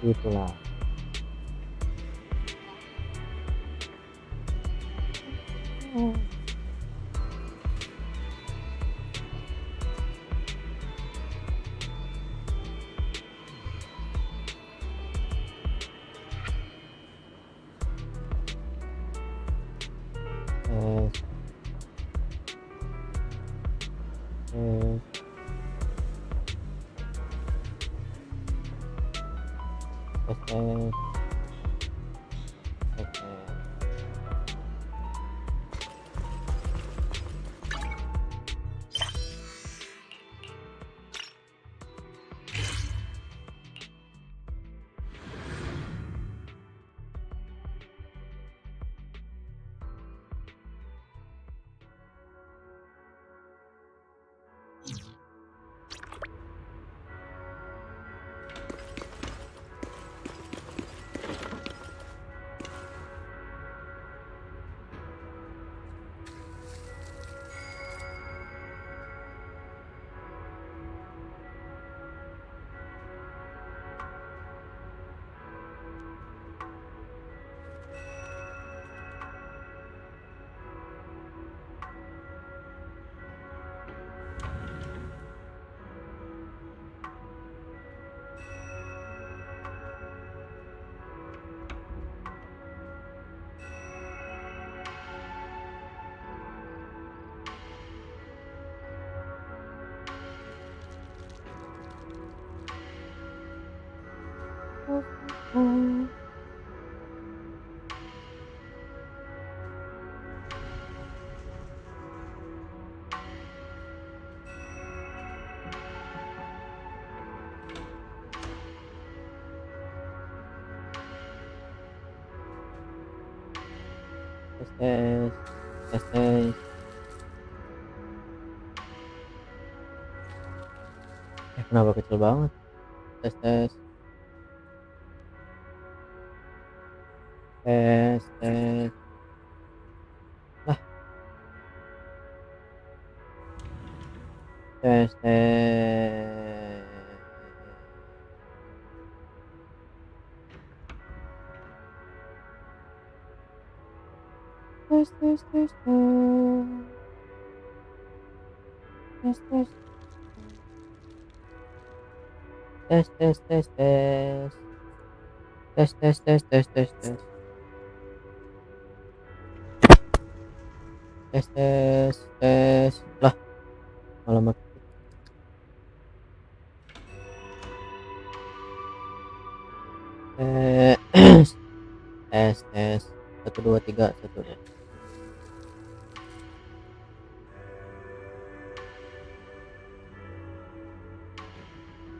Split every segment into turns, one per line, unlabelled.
Itulah. Tes, tes, tes, tes, tes, tes. Tes, tes, tes, tes. Kenapa kecil banget? Tes, tes, tes, tes. Lah, tes, tes. Tes, tes, tes, tes. Tes, tes. Tes, tes, tes, tes. Tes, tes, tes, tes, tes, tes. Tes, tes, tes. Lah, malah mati. Tes, tes, tes. 1 2 3 1 2.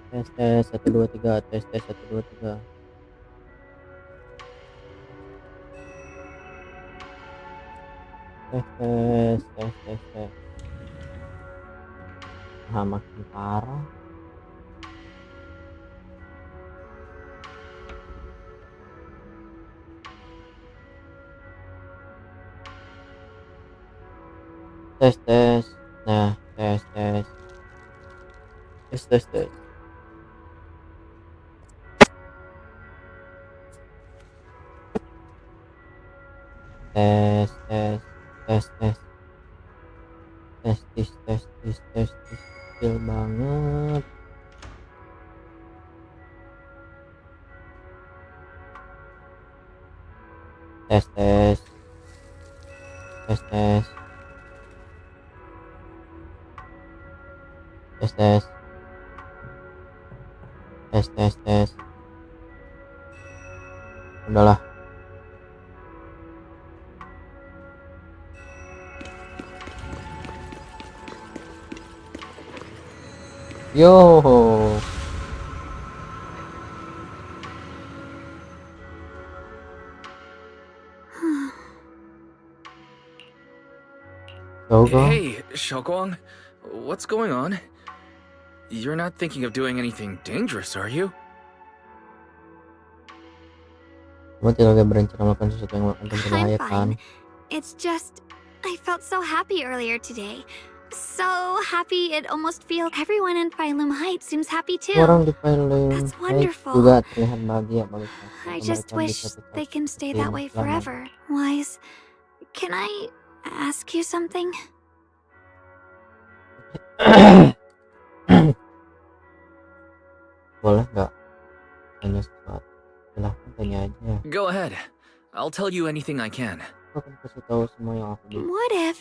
Tes, tes 1 2 3. Tes, tes 1 2 3. Tes, tes, tes, tes, tes. Nah, makin parah. Tes, tes. Nah, tes, tes. Tes, tes, tes. Tes, tes, tes, tes. Testis, testis, testis. Kecil banget. Tes, tes. Tes, tes. Tes, tes. Tes, tes, tes. Udahlah. Yo. Yoga.
Hey, Xiaoguang, what's going on? You're not thinking of doing anything dangerous, are you?
Kamu tidak berencana melakukan sesuatu yang akan
I'm
berbahaya, kan?
fine. It's just, I felt so happy earlier today. so happy it almost feels everyone in Phylum Heights seems happy too.
Orang di Phylum
That's
Heights
wonderful.
juga terlihat bahagia bagus.
I
Mereka
just
bisa
wish
tetap
they can stay
seperti
that way
lamanya.
forever. Wise, can I ask you something?
Boleh nggak tanya sesuatu? Silahkan tanya aja.
Go ahead. I'll tell you anything I can.
Aku akan kasih tahu semua yang aku bisa.
What if?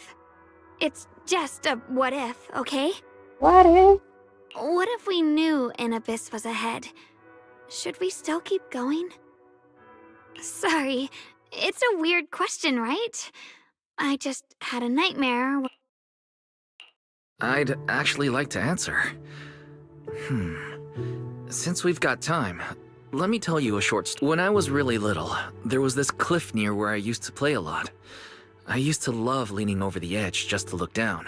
It's just a what if, okay?
What if?
What if we knew an abyss was ahead? Should we still keep going? Sorry, it's a weird question, right? I just had a nightmare.
I'd actually like to answer. Since we've got time, let me tell you a short story. When I was really little, there was this cliff near where I used to play a lot. I used to love leaning over the edge just to look down.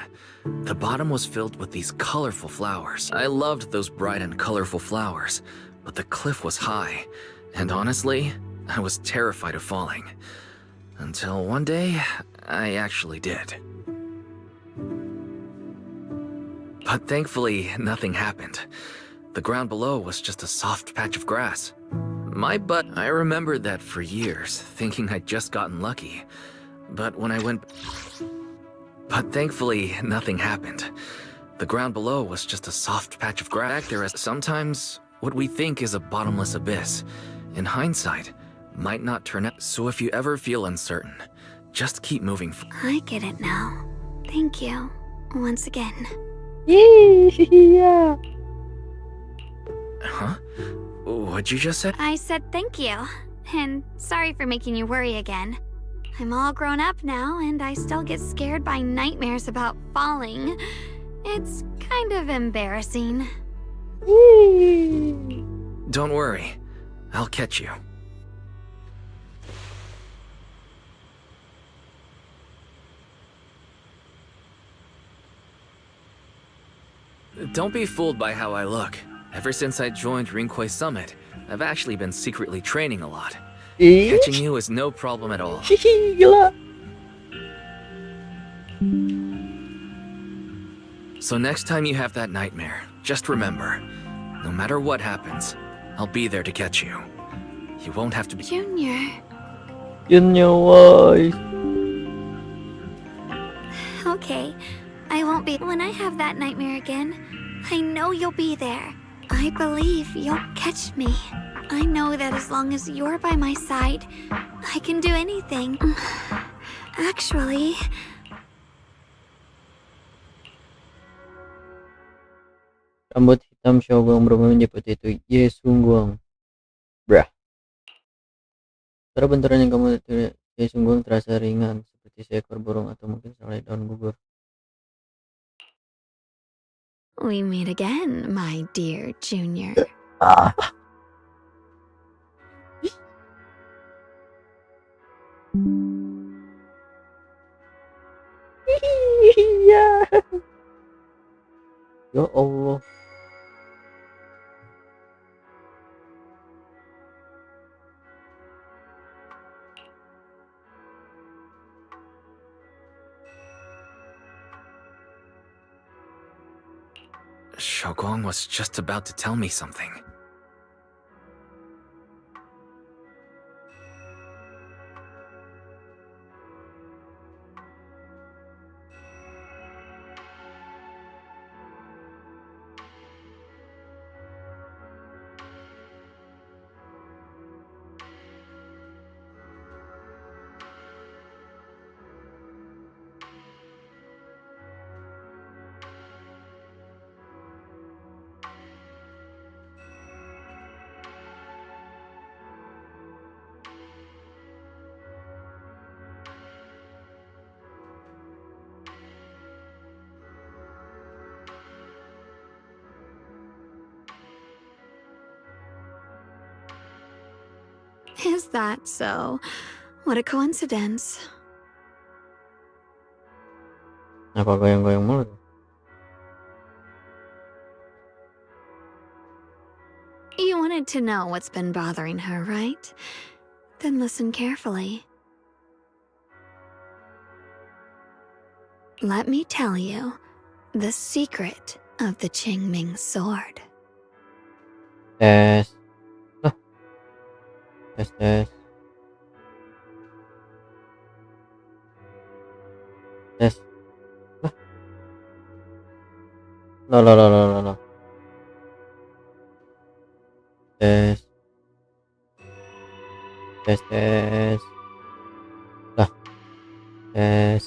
The bottom was filled with these colorful flowers. I loved those bright and colorful flowers, but the cliff was high, and honestly, I was terrified of falling. Until one day, I actually did. But thankfully, nothing happened. The ground below was just a soft patch of grass. I remembered that for years, thinking I'd just gotten lucky. But thankfully, nothing happened. The ground below was just a soft patch of grass. Back there is sometimes what we think is a bottomless abyss. In hindsight, might not turn out. So if you ever feel uncertain, just keep moving.
I get it now. Thank you. Once again.
Yeah.
Huh? What'd you just say?
I said thank you. And sorry for making you worry again. I'm all grown up now, and I still get scared by nightmares about falling. It's kind of embarrassing.
Don't worry. I'll catch you. Don't be fooled by how I look. Ever since I joined Rinkway Summit, I've actually been secretly training a lot. Catching you is no problem at all.
Gila.
So next time you have that nightmare, just remember, no matter what happens, I'll be there to catch you. You won't have to be—
Junior.
Wise.
Okay, I won't be. When I have that nightmare again, I know you'll be there. I believe you'll catch me. I know that as long as you're by my side, I can do anything. Actually,
Rambut hitam Shogun berubah menjadi putih itu Sungguang. Brah. Suara benturan yang kamu Sungguang terasa ringan seperti seekor burung atau mungkin selai daun gugur.
we meet again, my dear Junior.
Iya. Ya Allah.
Shoguang was just about to tell me something.
Is that so? What a coincidence.
Apa goyang-goyang mulu tuh?
You wanted to know what's been bothering her, right? Then listen carefully. Let me tell you, the secret of the Qingming sword.
Tes. Lah, tes. Tes. Lah. Lah. Tes. Lah, tes.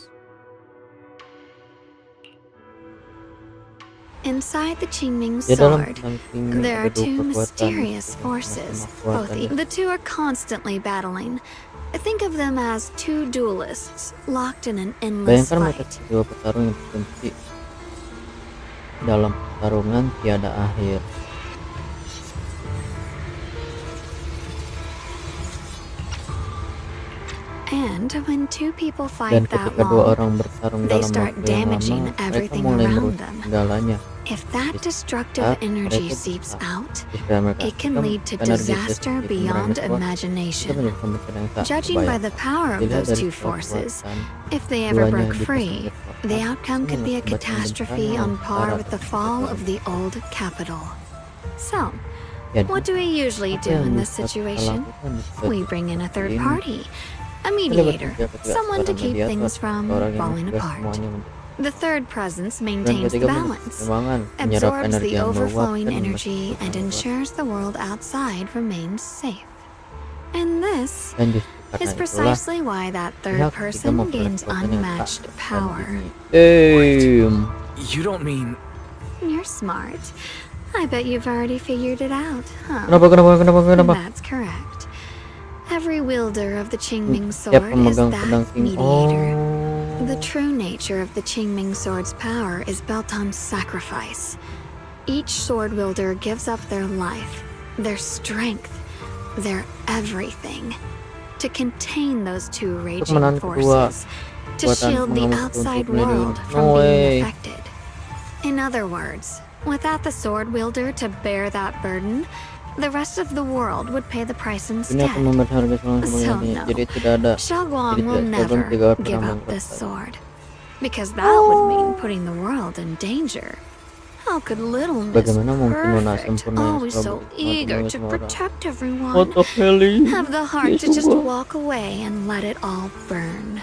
Inside the Qingming
Di dalam
sword,
pedang Qingming
there
ada
are two
dua kekuatan.
mysterious forces. The two are constantly battling. Think of them as two duelists locked in an endless
Bayangkan mereka
fight.
dua petarung yang berkunci dalam pertarungan tiada akhir.
And when two people
Dan
fight that
ketika dua
long,
orang bertarung
they
dalam
start
waktu yang
damaging
lama, mereka
everything
mulai
around
merusak
them.
segalanya.
If that destructive
Saat
energy
mereka
seeps
berusaha,
out,
jika mereka
it can
suka
lead to
energi
disaster
destruktif
beyond
mereka, itu
imagination.
menjadi pemikiran yang tak
Judging by the
terbayangkan.
power of
Dilihat
those
dari
two forces,
kekuatan
if they ever
keduanya
broke
dipasang
free,
kekuatan,
the outcome
itu
could be a
mengakibatkan
catastrophe
bencana
on
yang
par
besar
with the
atas
fall
mereka.
of the old capital. So,
Jadi,
what do we usually
apa
do
yang
in this
bisa kita
situation?
lakukan di
We
situasi
bring in a
seperti
third
ini?
party, a
Kita
mediator,
bekerja ketika
someone to
seorang
keep
mediator,
things from
seorang yang
falling
mencegah
apart.
semuanya menjadi.
The third presence
Dan
maintains the
ketiga menjadi
balance,
keseimbangan, menyerap
absorbs
energi
the
yang meluap
overflowing
dan
energy,
membersihkan
and
yang meluap.
ensures the world outside remains safe. And this
Dan justru karena
is
itulah
precisely why that
pihak
third
ketiga
person
memperoleh
gains
kekuatan yang tak
unmatched power.
tandingi.
You don't mean...
You're smart. I bet you've already figured it out, huh?
Kenapa?
That's correct. Every wielder of the Qingming
Setiap
sword is
pemegang
that
pedang Qing.
mediator.
Oh.
The true nature of the Qingming sword's power is built on sacrifice. Each sword wielder gives up their life, their strength, their everything to contain those two raging
menahan kedua
forces, to
kekuatan
shield the
pengawas
outside
untuk melindungi.
world from
No way.
being affected. In other words, without the sword wielder to bear that burden, the rest of the world would pay the price
Ini
instead.
akan membuat harga seorang
So
sebagai
no,
jadi tidak ada.
Xiaoguang
Jadi
will
tidak
never
Xiaoguang tidak akan
give
pernah
up this
bangkrut.
sword. Because that would mean putting the world in danger. How could little Miss
Bagaimana mungkin Nona
Perfect,
sempurna yang
always
selalu
so
berusaha
eager
melindungi
to
semua orang?
protect everyone,
What the hell?
have the heart to just
Yesus.
walk away and let it all burn?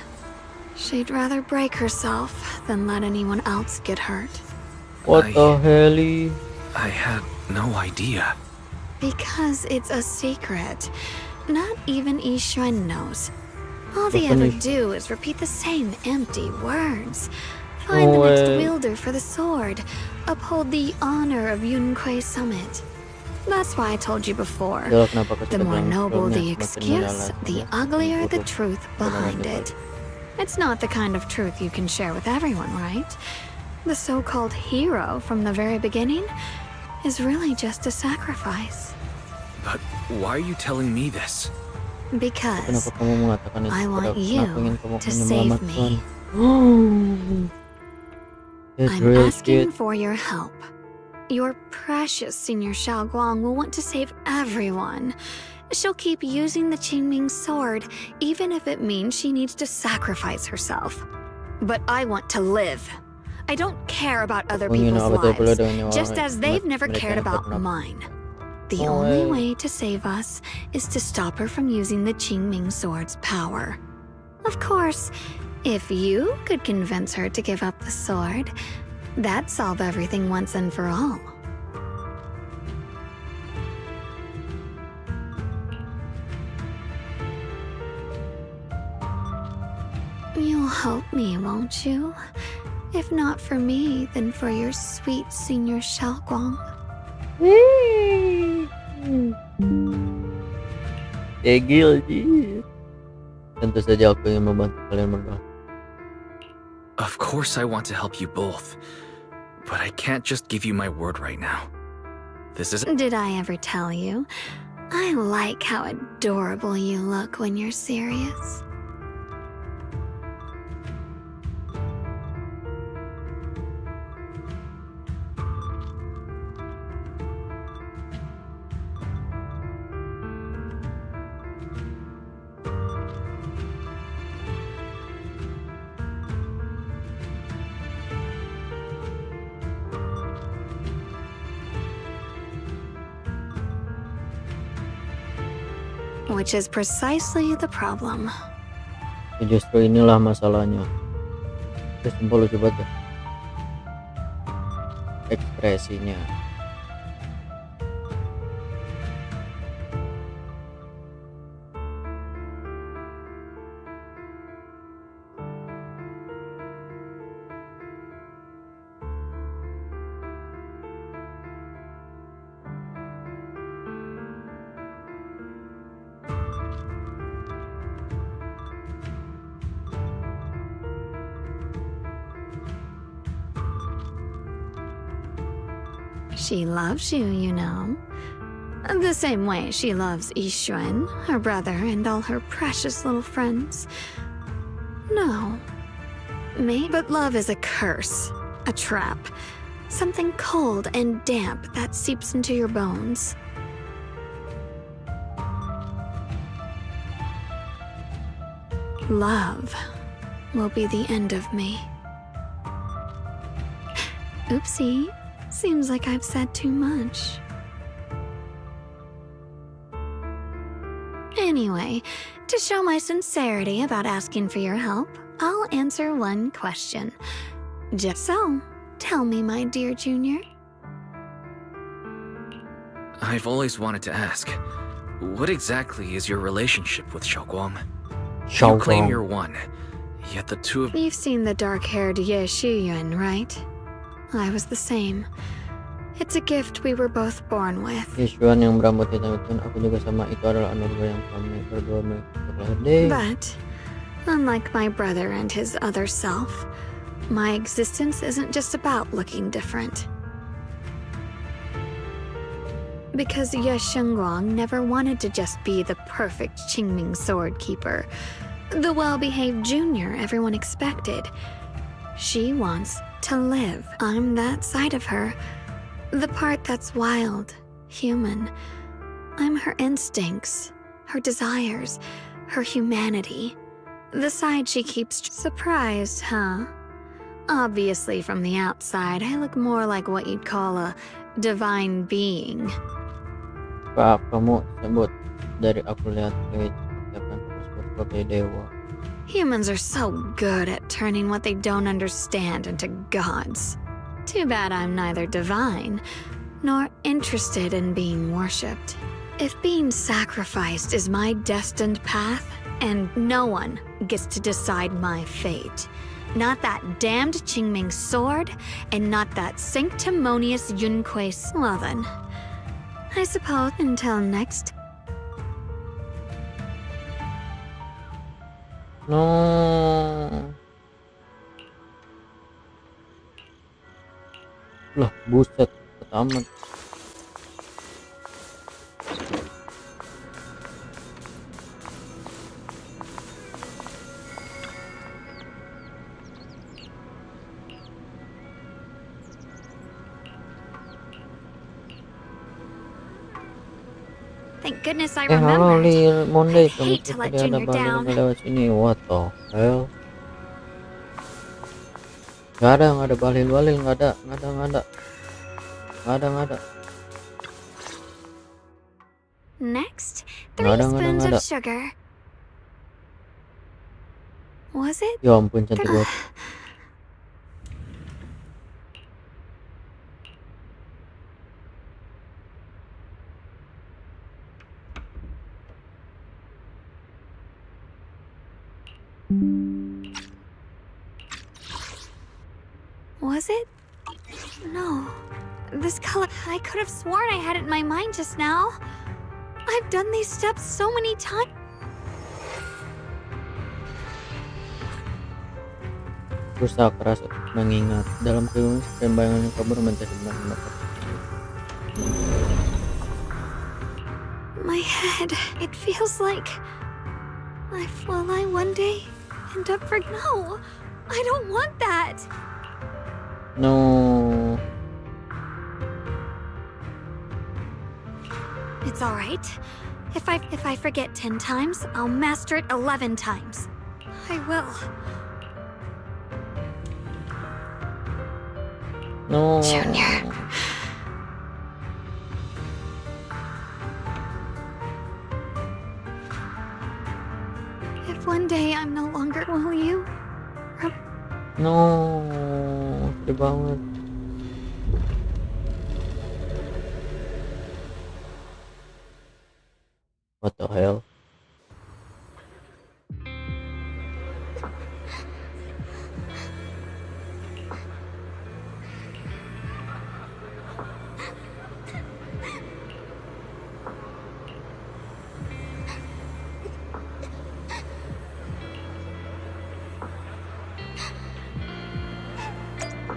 She'd rather break herself than let anyone else get hurt.
What the hell?
I had no idea.
Because it's a secret. Not even Yixuan knows. All they
Bukan
ever
Yixuan.
do is repeat the same empty words. Find
No
the next
way.
wielder for the sword. Uphold the honor of Yunquei Summit. That's why I told you before.
Itulah kenapa
The more
kesadaran
noble the
sebelumnya semakin
excuse,
mendalam,
the
semakin
uglier the
buruk
truth behind it. It's not the kind of truth you can share with everyone, right? The so-called hero from the very beginning is really just a sacrifice.
But why are you telling me this?
Because
Kenapa kamu mengatakan itu
I want
padaku?
you
Kenapa ingin kamu
to
hanya
save
menyelamatkan?
me.
That's
I'm
real
asking
shit.
for your help. Your precious Senior Xiaoguang will want to save everyone. She'll keep using the Qingming sword, even if it means she needs to sacrifice herself. But I want to live. I don't care about other
Aku ingin
people's
betul-betul
lives,
dengan nyawa
just as they've never
mereka
cared
yang
about
pernah.
mine. The
No
only
way.
way to save us is to stop her from using the Qingming sword's power. Of course, if you could convince her to give up the sword, that'd solve everything once and for all. You'll help me, won't you? If not for me, then for your sweet Senior Xiaoguang.
Tegil sih. Tentu saja aku ingin membantu kalian berdua.
Of course I want to help you both. But I can't just give you my word right now. This is...
Did I ever tell you? I like how adorable you look when you're serious. which is precisely the problem.
Ya, justru inilah masalahnya. Terus sumpah lucu banget dah ekspresinya.
She loves you, you know. The same way she loves Yixuan, her brother, and all her precious little friends. No. But love is a curse, a trap, something cold and damp that seeps into your bones. Love will be the end of me. Oopsie. Seems like I've said too much. Anyway, to show my sincerity about asking for your help, I'll answer one question. Just so, tell me, my dear Junior.
I've always wanted to ask, what exactly is your relationship with Xiaoguang? You claim you're one, yet the two of...
You've seen the dark-haired Ye Shiyuan, right? I was the same. It's a gift we were both born with.
Yixuan yang berambut hitam itu, aku juga sama, itu adalah anugerah yang kami berdua miliki.
But, unlike my brother and his other self, my existence isn't just about looking different. Because Ye Shengguang never wanted to just be the perfect Qingming sword keeper, the well-behaved junior everyone expected. She wants to live. I'm that side of her. The part that's wild, human. I'm her instincts, her desires, her humanity. The side she keeps surprised, huh? Obviously, from the outside, I look more like what you'd call a divine being.
Apa kamu sebut dari aku lihat seperti apa kamu sebut sebagai dewa?
Humans are so good at turning what they don't understand into gods. Too bad I'm neither divine, nor interested in being worshipped. If being sacrificed is my destined path, and no one gets to decide my fate, not that damned Qingming sword, and not that sanctimonious Yunkuei, well then, I suppose until next.
No. Lah, buset, tamat.
Thank goodness I
Halo,
remembered.
Monday,
I
kamu
hate to let
tadi ada
Junior down.
bandel lewat sini. What the hell? Nggak ada balil, nggak ada.
Next,
Nggak
3
ada.
spoons of sugar. Was it?
Ya ampun, cantik banget.
Was it? No. This color, I could have sworn I had it in my mind just now. I've done these steps so many times.
Berusaha keras untuk mengingat. Dalam kegelapan setiap bayangan yang kabur menjadi benar-benar.
My head, it feels like... Will I one day end up for... No! I don't want that!
No.
It's alright. If I forget 10 times, I'll master it 11 times. I will.
No.
Junior. one day I'm no longer, will you?
No, sedih banget. What the hell?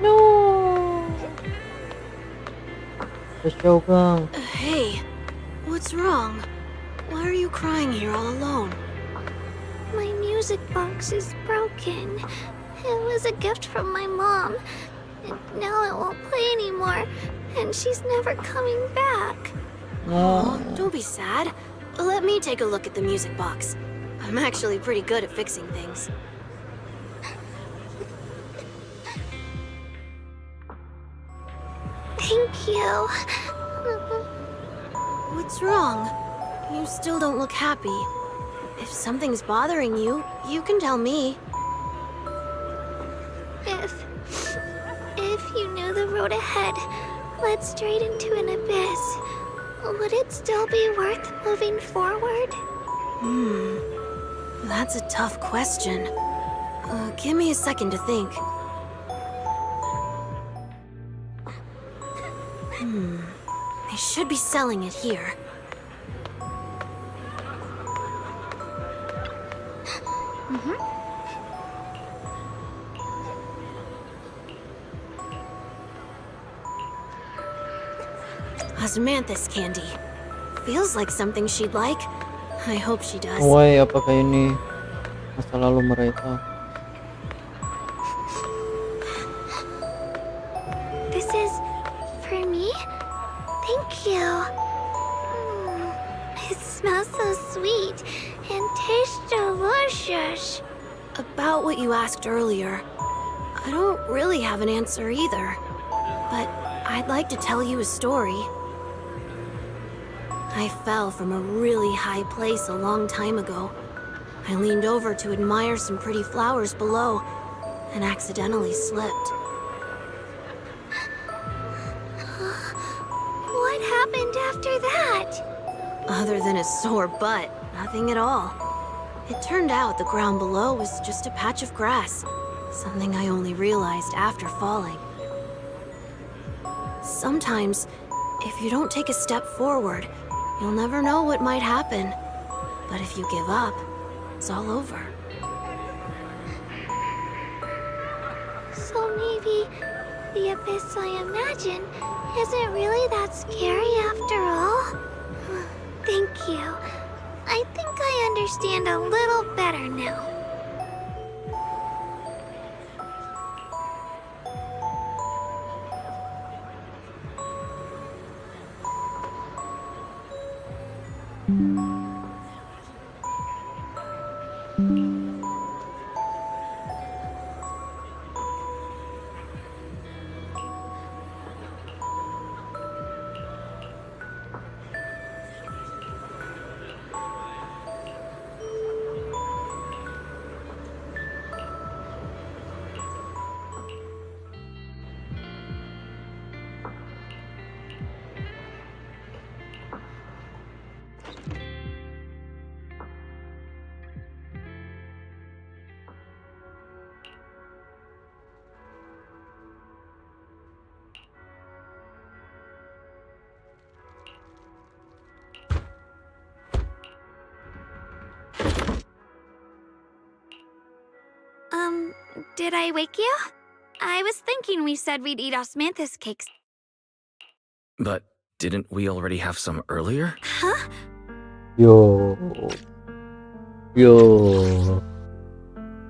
No. The Shogun.
Hey, what's wrong? Why are you crying here all alone?
My music box is broken. It was a gift from my mom. And now it won't play anymore. And she's never coming back.
Oh, don't be sad. Let me take a look at the music box. I'm actually pretty good at fixing things.
Thank you.
What's wrong? You still don't look happy. If something's bothering you, you can tell me.
If you knew the road ahead led straight into an abyss, would it still be worth moving forward?
That's a tough question. Give me a second to think. They should be selling it here. Osmanthus candy. Feels like something she'd like. I hope she does.
Why, apakah ini masa lalu mereka?
This is for me? Thank you. It smells so sweet and tastes delicious.
About what you asked earlier, I don't really have an answer either. But I'd like to tell you a story. I fell from a really high place a long time ago. I leaned over to admire some pretty flowers below and accidentally slipped.
What happened after that?
Other than a sore butt, nothing at all. It turned out the ground below was just a patch of grass, something I only realized after falling. Sometimes, if you don't take a step forward, you'll never know what might happen. But if you give up, it's all over.
So maybe the abyss I imagine isn't really that scary after all? Thank you. I think I understand a little better now. Did I wake you? I was thinking we said we'd eat osmanthus cakes.
But didn't we already have some earlier?
Huh?
Yo.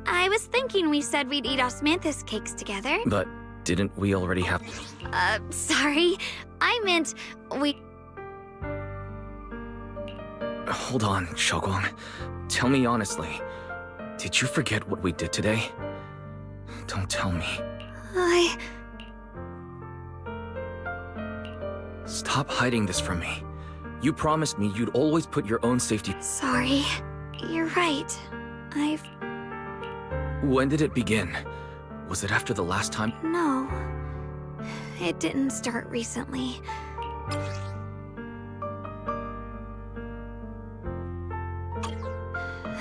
I was thinking we said we'd eat osmanthus cakes together.
But didn't we already have...
Sorry. I meant we...
Hold on, Shogun. Tell me honestly. Did you forget what we did today? Don't tell me. Stop hiding this from me. You promised me you'd always put your own safety...
Sorry. You're right. I've...
When did it begin? Was it after the last time?
No. It didn't start recently.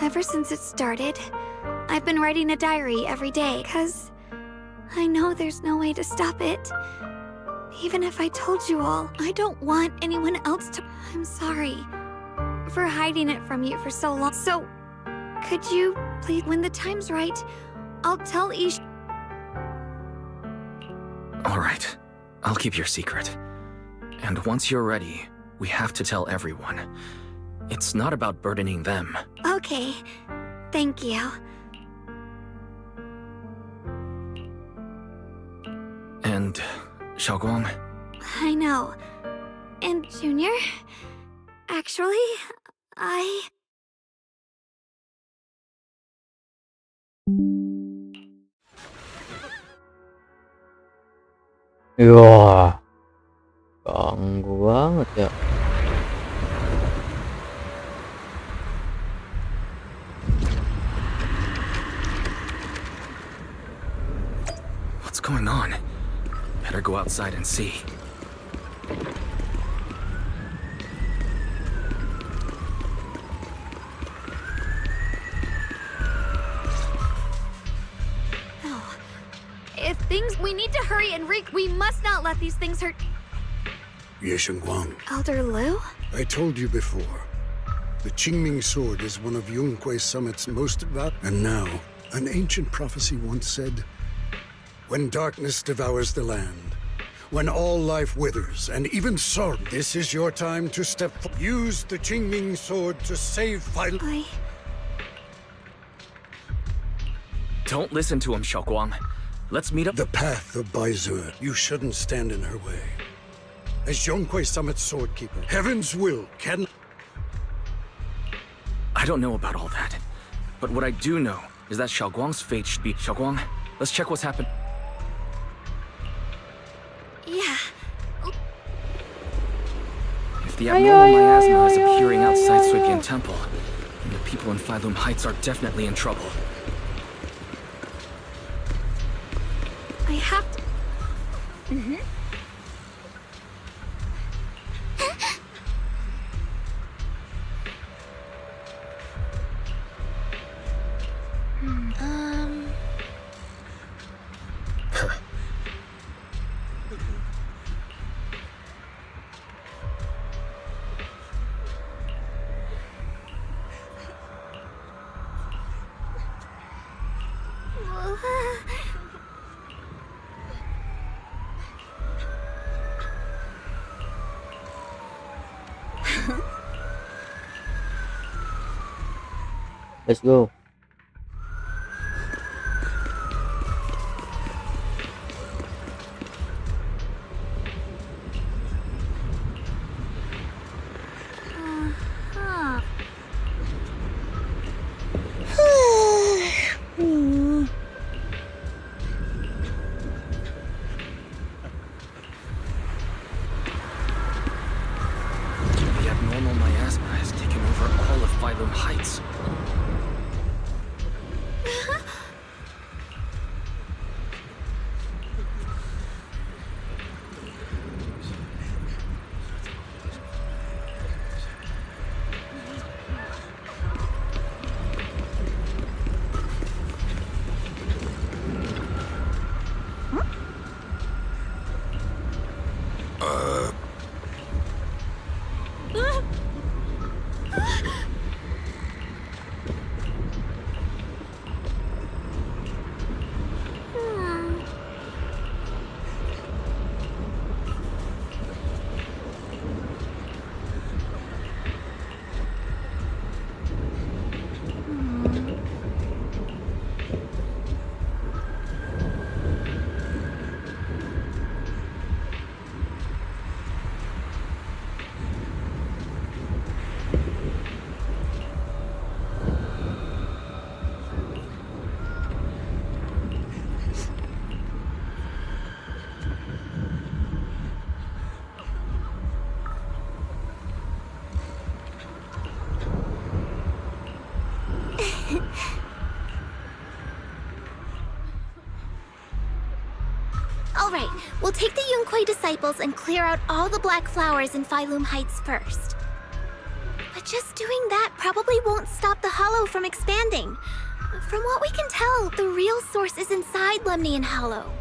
Ever since it started, I've been writing a diary every day, 'cause I know there's no way to stop it. Even if I told you all, I don't want anyone else to... I'm sorry for hiding it from you for so long. So, could you please, when the time's right, I'll tell Ish...
Alright, I'll keep your secret. And once you're ready, we have to tell everyone. It's not about burdening them.
Okay, thank you.
And Xiaoguang?
I know. And Junior? Actually,
Wah, ganggu banget ya.
What's going on? Better go outside and see.
no. If things... We need to hurry and we must not let these things hurt...
Ye Shengguang,
Elder Liu?
I told you before. The Qingming sword is one of Yonghui Summit's most valuable. And now, an ancient prophecy once said, when darkness devours the land, when all life withers, and even sorrow, this is your time to step forward. Use the Qingming sword to save Fai...
Don't listen to him, Xiaoguang. Let's meet up.
The path of Baizu, you shouldn't stand in her way. As Yonghui Summit's swordkeeper, heaven's will can...
I don't know about all that. But what I do know is that Xiaoguang's fate should be... Xiaoguang, let's check what's happened.
Yeah.
If the abnormal miasma is appearing outside Suipian Temple, then the people in Phylum Heights are definitely in trouble.
I have to...
Let's go.
Huh.
The abnormal miasma has taken over all of Phylum Heights.
Take the Yunquei disciples and clear out all the black flowers in Phylum Heights first. But just doing that probably won't stop the hollow from expanding. From what we can tell, the real source is inside Lemnian Hollow.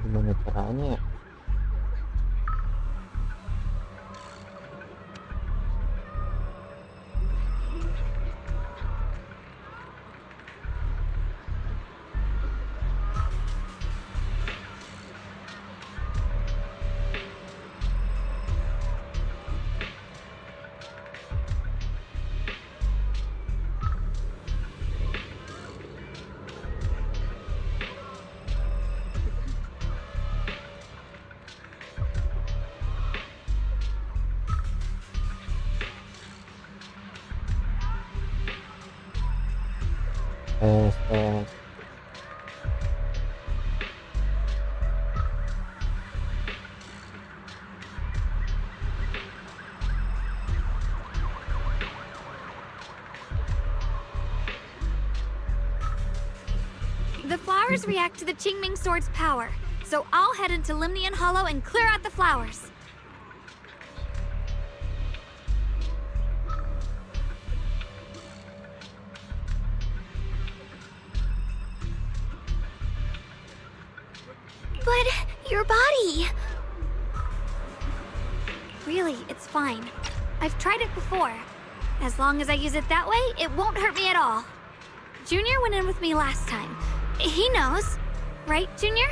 Gimana caranya ya? Tes.
The flowers react to the Qingming Sword's power, so I'll head into Lemnian Hollow and clear out the flowers. But your body... Really, it's fine. I've tried it before. As long as I use it that way, it won't hurt me at all. Junior went in with me last time. He knows. Right, Junior?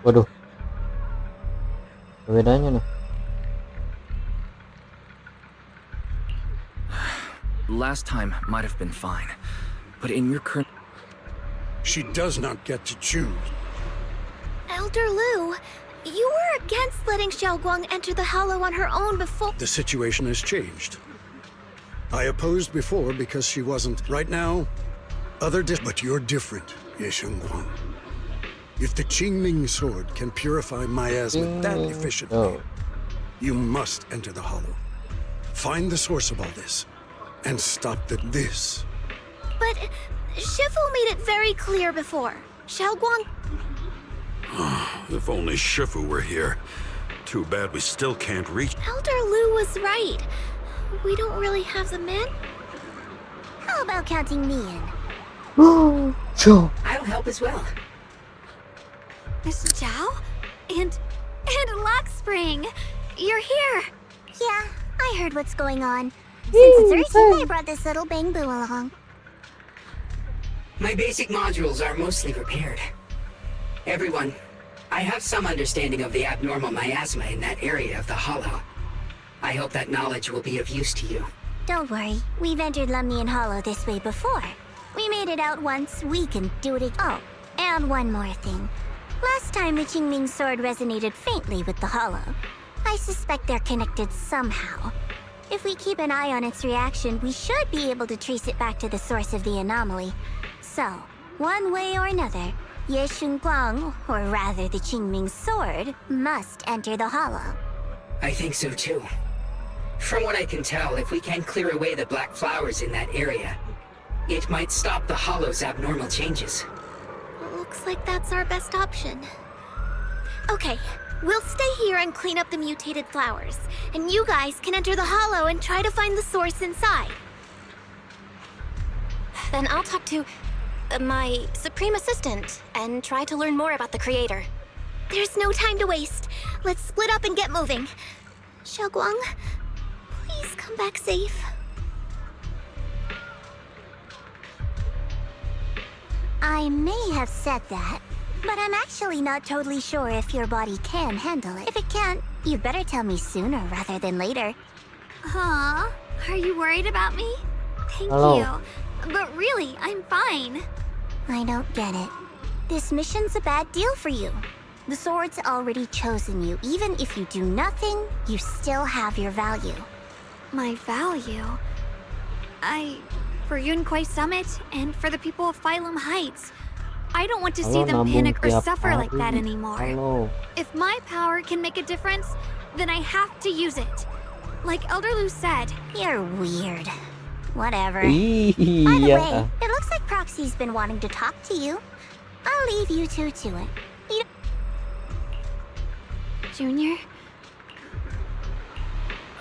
Waduh. Bedanya nih.
Last time might have been fine, but in your current...
She does not get to choose.
Elder Lu, you were against letting Xiaoguang enter the Hollow on her own before...
The situation has changed. I opposed before because she wasn't. Right now, but you're different, Ye Shengguang. If the Qingming Sword can purify miasma that efficiently, you must enter the Hollow. Find the source of all this, and stop this.
But Shifu made it very clear before. Xiaoguang...
If only Shifu were here. Too bad we still can't reach.
Elder Lu was right. We don't really have the men. How about counting me in?
Sure.
I'll help as well.
Miss Zhao? And Lock Spring! You're here!
Yeah, I heard what's going on. Since it's urgent, I brought this little bamboo along.
My basic modules are mostly repaired. Everyone, I have some understanding of the abnormal miasma in that area of the Hollow. I hope that knowledge will be of use to you.
Don't worry, we've entered Lemnian Hollow this way before. We made it out once, we can do it again. Oh, and one more thing. Last time the Qingming Sword resonated faintly with the Hollow. I suspect they're connected somehow. If we keep an eye on its reaction, we should be able to trace it back to the source of the anomaly. So, one way or another, Ye Shunguang, or rather the Qingming sword, must enter the hollow.
I think so too. From what I can tell, if we can clear away the black flowers in that area, it might stop the hollow's abnormal changes.
Looks like that's our best option. Okay, we'll stay here and clean up the mutated flowers, and you guys can enter the hollow and try to find the source inside.
Then I'll talk to my Supreme Assistant and try to learn more about the creator.
There's no time to waste. Let's split up and get moving. Xiaoguang, please come back safe.
I may have said that, but I'm actually not totally sure if your body can handle it. If it can't, you better tell me sooner rather than later.
Huh? Are you worried about me? Thank
Hello.
you. But really, I'm fine.
I don't get it. This mission's a bad deal for you. The sword's already chosen you. Even if you do nothing, you still have your value.
My value? For Yunquai Summit and for the people of Phylum Heights. I don't want to see
Halo,
them
nabung
panic or
tiap
suffer like that
hari.
anymore.
Halo.
If my power can make a difference, then I have to use it. Like Elder Lu said,
You're weird. Whatever. By the way,
Iya.
it looks like Proxy's been wanting to talk to you. I'll leave you two to it. You
Junior,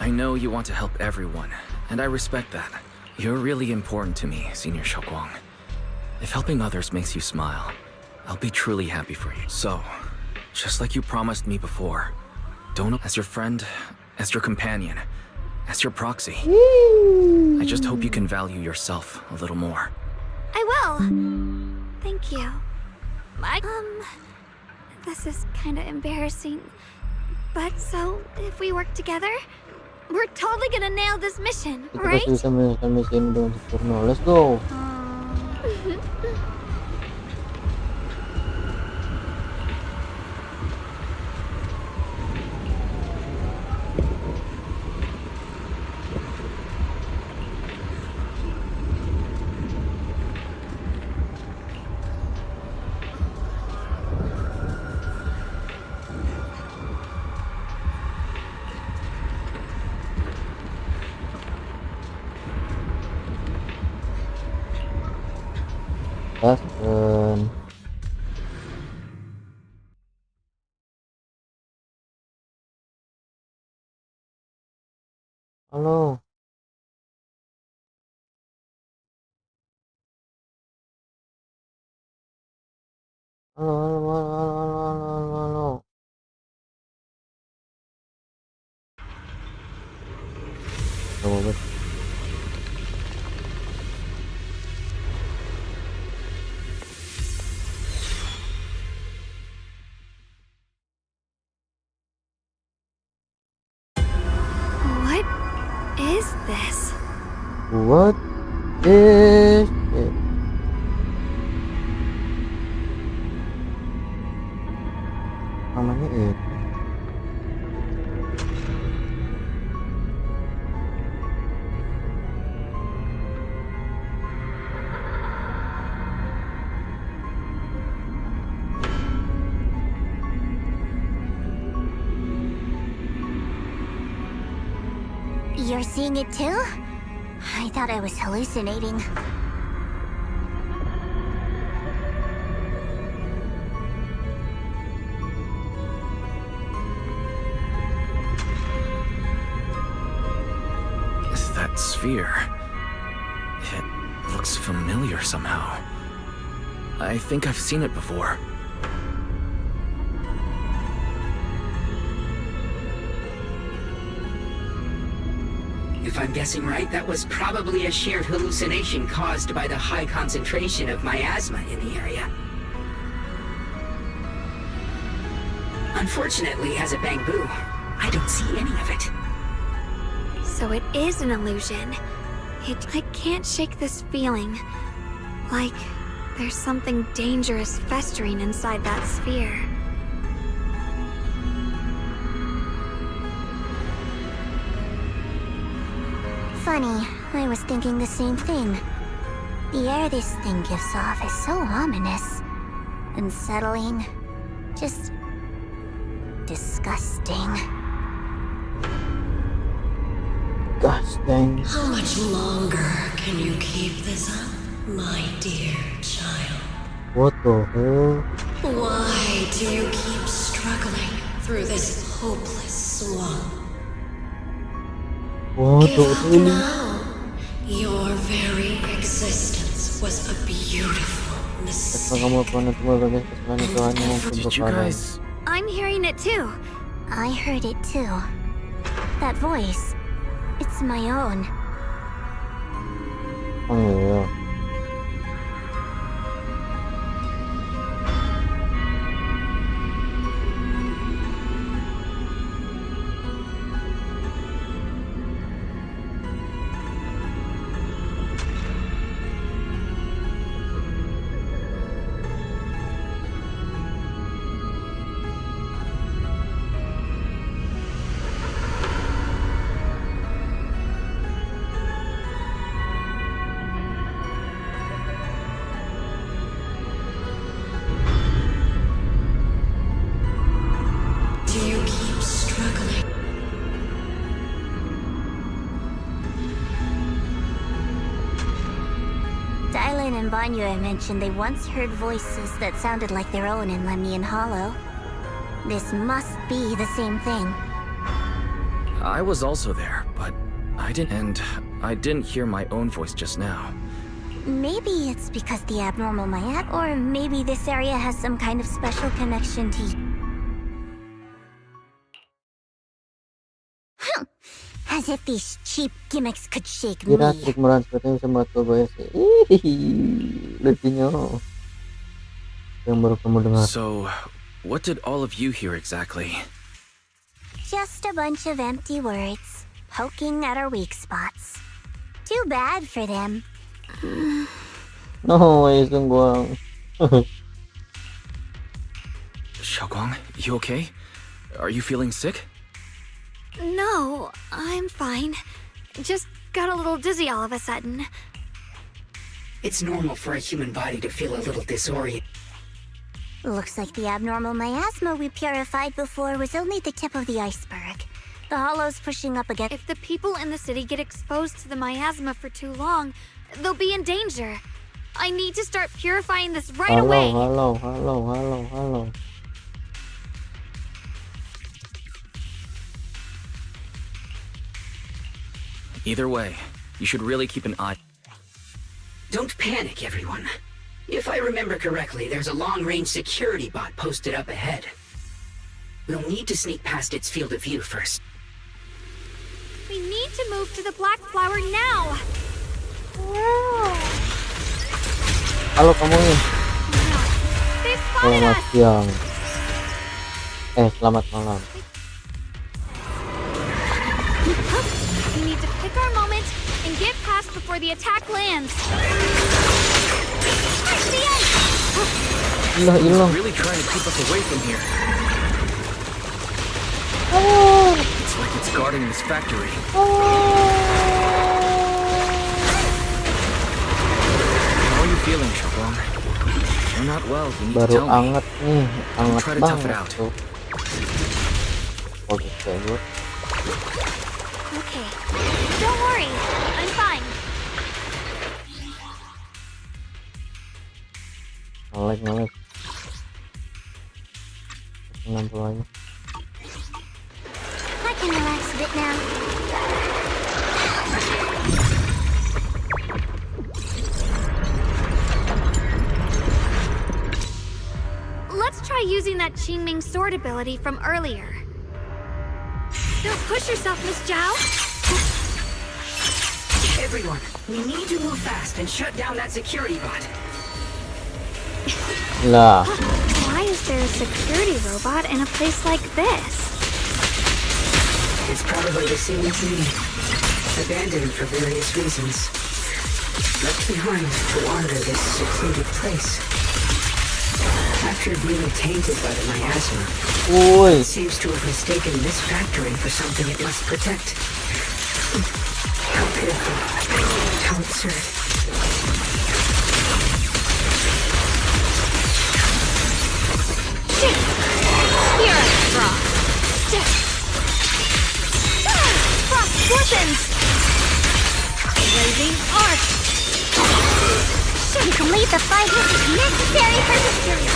I know you want to help everyone, and I respect that. You're really important to me, Senior Xiaoguang. If helping others makes you smile, I'll be truly happy for you. So, just like you promised me before, don't as your friend, as your companion, as your proxy. I just hope you can value yourself a little more.
I will. Thank you. This is kind of embarrassing. But so, if we work together, we're totally gonna nail this mission,
Kita
right?
pasti bisa menyelesaikan misi ini dengan sempurna. Let's go. Gaskeun. Halo. Halo, halo, halo, halo, halo, halo, halo. Coba bet.
What is this?
What is it? Namanya itu.
You're seeing it too? I thought I was hallucinating.
Is that sphere? It looks familiar somehow. I think I've seen it before.
If I'm guessing right, that was probably a shared hallucination caused by the high concentration of miasma in the area. Unfortunately, as a Bangbu, I don't see any of it.
So it is an illusion. I can't shake this feeling. Like there's something dangerous festering inside that sphere.
Funny, I was thinking the same thing. The air this thing gives off is so ominous. unsettling, just disgusting.
Disgusting.
How much longer can you keep this up, my dear child?
What the hell?
Why do you keep struggling through this hopeless swamp?
What
Give
the
up
hell?
now. Your very existence was a beautiful
At
mistake.
kamu pernah berbagai kesalahan itu hanya untuk
Did you
berpaling.
guys...
I'm hearing it too.
I heard it too. That voice, it's my own.
Oh iya.
Do you keep struggling?
Dylan and Banya mentioned they once heard voices that sounded like their own in Lemnian Hollow. This must be the same thing.
I was also there, but I didn't... And I didn't hear my own voice just now.
Maybe it's because the abnormal Mayat, or maybe this area has some kind of special connection to... As if these cheap gimmicks could shake
Kira
me.
trik murahan sepertinya bisa membuat kau goyah sih. Lucunya. Yang baru kamu dengar.
So, what did all of you hear exactly?
Just a bunch of empty words, poking at our weak spots. Too bad for them.
No, ay sungguang.
Xiaoguang, you okay? Are you feeling sick?
No, I'm fine. Just got a little dizzy all of a sudden.
It's normal for a human body to feel a little disoriented.
Looks like the abnormal miasma we purified before was only the tip of the iceberg. The hollow's pushing up against...
If the people in the city get exposed to the miasma for too long, they'll be in danger. I need to start purifying this right away.
Halo.
Either way, you should really keep an eye...
Don't panic, everyone. If I remember correctly, there's a long-range security bot posted up ahead. We'll need to sneak past its field of view first.
We need to move to the Black Flower now.
Halo kamu nih.
They spotted
Selamat
us.
siang. Selamat malam.
We need to pick our moment and get past before the attack lands. The end.
Hilang.
Really trying to keep us away from here. It's like it's guarding this factory. How are you feeling, Xiaoguang? You're not well, you need to
Baru
tell me.
anget nih, anget
Try to tough it
banget
out.
tuh. Oke, gue.
Okay. Don't worry. I'm fine.
Ngelek. 60 aja.
I can relax a bit now.
Let's try using that Qingming sword ability from earlier. Don't push yourself, Miss Zhao.
Everyone, we need to move fast and shut down that security bot.
Lah,
Why is there a security robot in a place like this?
It's probably the same as me. Abandoned for various reasons. Left behind to wander this secluded place. After being tainted by the miasma,
woi,
it seems to have mistaken this factory for something it must protect. How pitiful. How absurd.
Here, Frost. Frost glistens. Blazing arc.
Complete the 5 missions necessary for victory.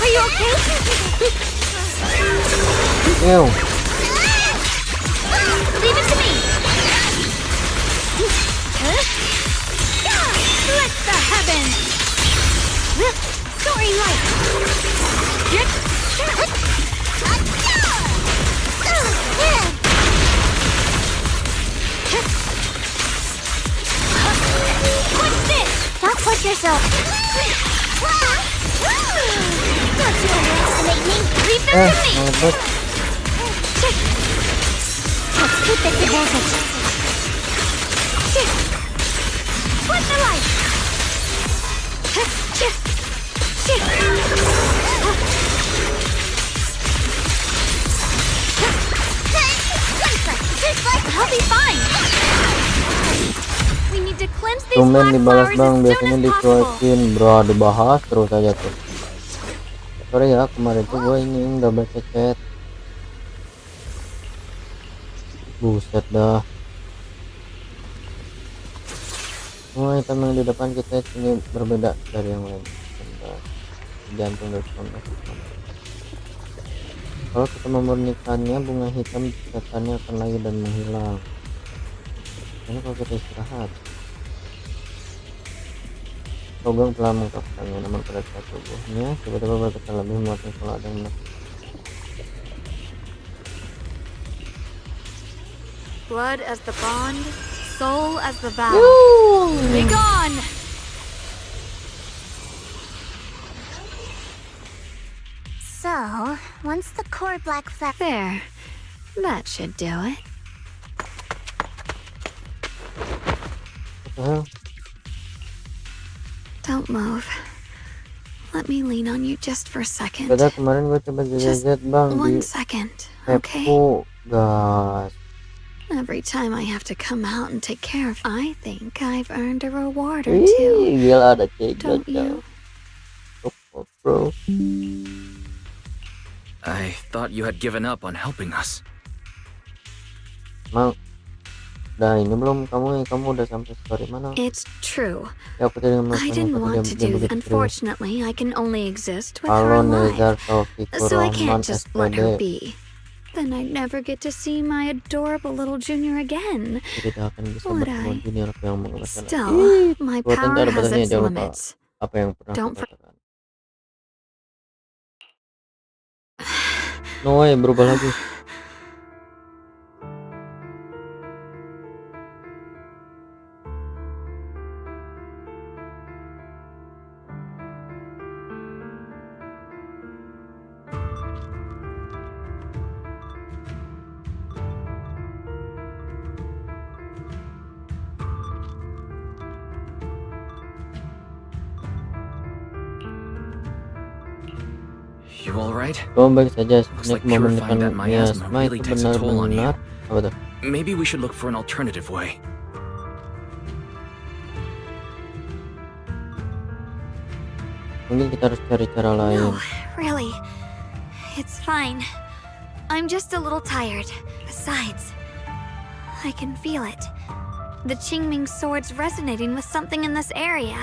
Are you okay?
Ew.
Leave it to me. Split the heavens. Soaring light. What's this?
Don't push yourself.
Don't you underestimate me? Leave them to me.
Ngebut.
Let's keep this advantage.
Split the light. I'll be fine. We need to cleanse these
Tumben
black
dibalas
flowers
bang,
as
biasanya
soon as possible.
dicuekin bro, dibahas terus aja tuh. Sorry ya, kemarin tuh gue ini nggak baca chat. Buset dah. Semua item yang di depan kita ini berbeda dari yang lain. Jantung dari kalau kita memurnikannya, bunga hitam setannya akan lagi dan menghilang. Ini kalau kita istirahat, logam telah mengkapkannya, namun pada saat tubuhnya tiba-tiba bergetar lebih muatnya kalau ada yang menakutkan.
Blood as the bond, soul as the vow. Be gone!
So, once the core black flag
There. That should do it.
What the hell?
Don't move. Let me lean on you just for a second.
Padahal kemarin gue coba
Just
JZ bang di
1 second, okay?
Epo gas.
Every time I have to come out and take care of, I think I've earned a reward or
Ih,
two.
gila ada cek
Don't you?
bro.
I thought you had given up on helping us.
Mang, dah ini belum kamu udah sampai story mana?
It's true.
Ya aku tadi
I didn't want to do that. Unfortunately, I can only exist with
Halo
her
Nezar
alive.
Taufikur
So I
Rahman
can't just let her
SPD.
be. Then I'd never get to see my adorable little junior again.
Tidak akan bisa
Would
bertemu
I?
junior yang mengemaskan.
Still, my
buatan
power
cara
has
batasnya
its
jangan lupa
limits.
apa yang pernah
Don't
aku katakan. No way, berubah lagi.
You alright?
Kamu baik saja,
Looks
sebenarnya
like purifying that
memenangkan
miasma
miasma
really
itu
takes a toll on you.
benar-benar apa tuh?
Maybe we should look for an alternative way.
Mungkin kita harus cari cara lain.
No, really. It's fine. I'm just a little tired. Besides, I can feel it. The Qingming sword's resonating with something in this area.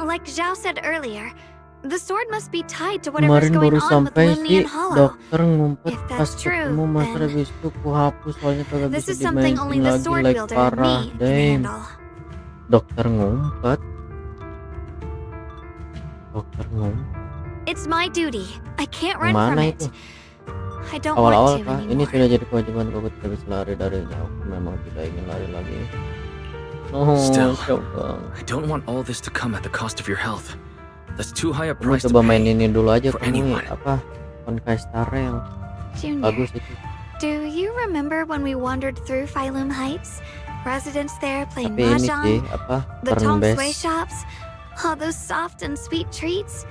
Like Zhao said earlier, the sword must be tied to whatever's
Kemarin
going
baru
on with
sampai
Limni
si
and Hollow.
dokter ngumpet
If
pas
that's true,
ketemu master
then
habis itu ku hapus soalnya kagak
this
bisa
is something only
dimainin
the
lagi
sword
like
wielder and
parah.
me can
Damn.
handle.
Dokter ngumpet. Dokter ngumpet.
It's my duty. I can't run
Yang
from
mana
it.
itu?
I don't want
Awal-awal
to
kah? Ini
anymore.
sudah jadi kewajibanku, aku tidak bisa lari darinya. Aku memang tidak ingin lari lagi. Oh,
Still,
coba.
I don't want all this to come at the cost of your health. That's too high a
Kamu
price to
coba main
pay.
ini dulu aja
for
kamu
anyone.
apa? Honkai Star Rail.
Junior,
Bagus itu.
do you remember when we wandered through Phylum Heights? Residents there playing
Tapi ini sih
mahjong,
apa?
the
Turn
Tom Sway
based.
shops, all those soft and sweet treats.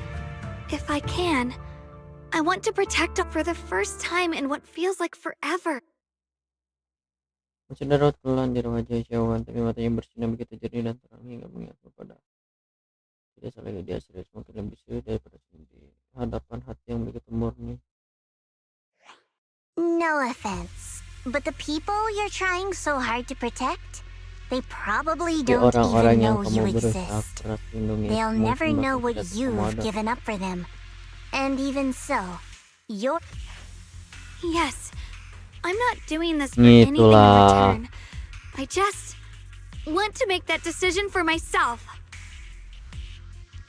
If I can, I want to protect it for the first time in what feels like forever.
Masih ada raut kelan di wajah Xiaowan, tapi matanya bersinar begitu jernih dan terang hingga mengingatku pada tidak salah dia serius, mungkin lebih serius daripada di hadapan hati yang begitu murni.
No offense, but the people you're trying so hard to protect, they probably
Tapi
don't
orang-orang
even
yang
know you
kamu berusaha
exist.
keras lindungi
They'll
mungkin
never know
bahkan
what
tidak kamu
you've
ada.
given up for them. And even so, you're...
Yes, I'm not doing this for anything in
Gitulah.
return. I just want to make that decision for myself.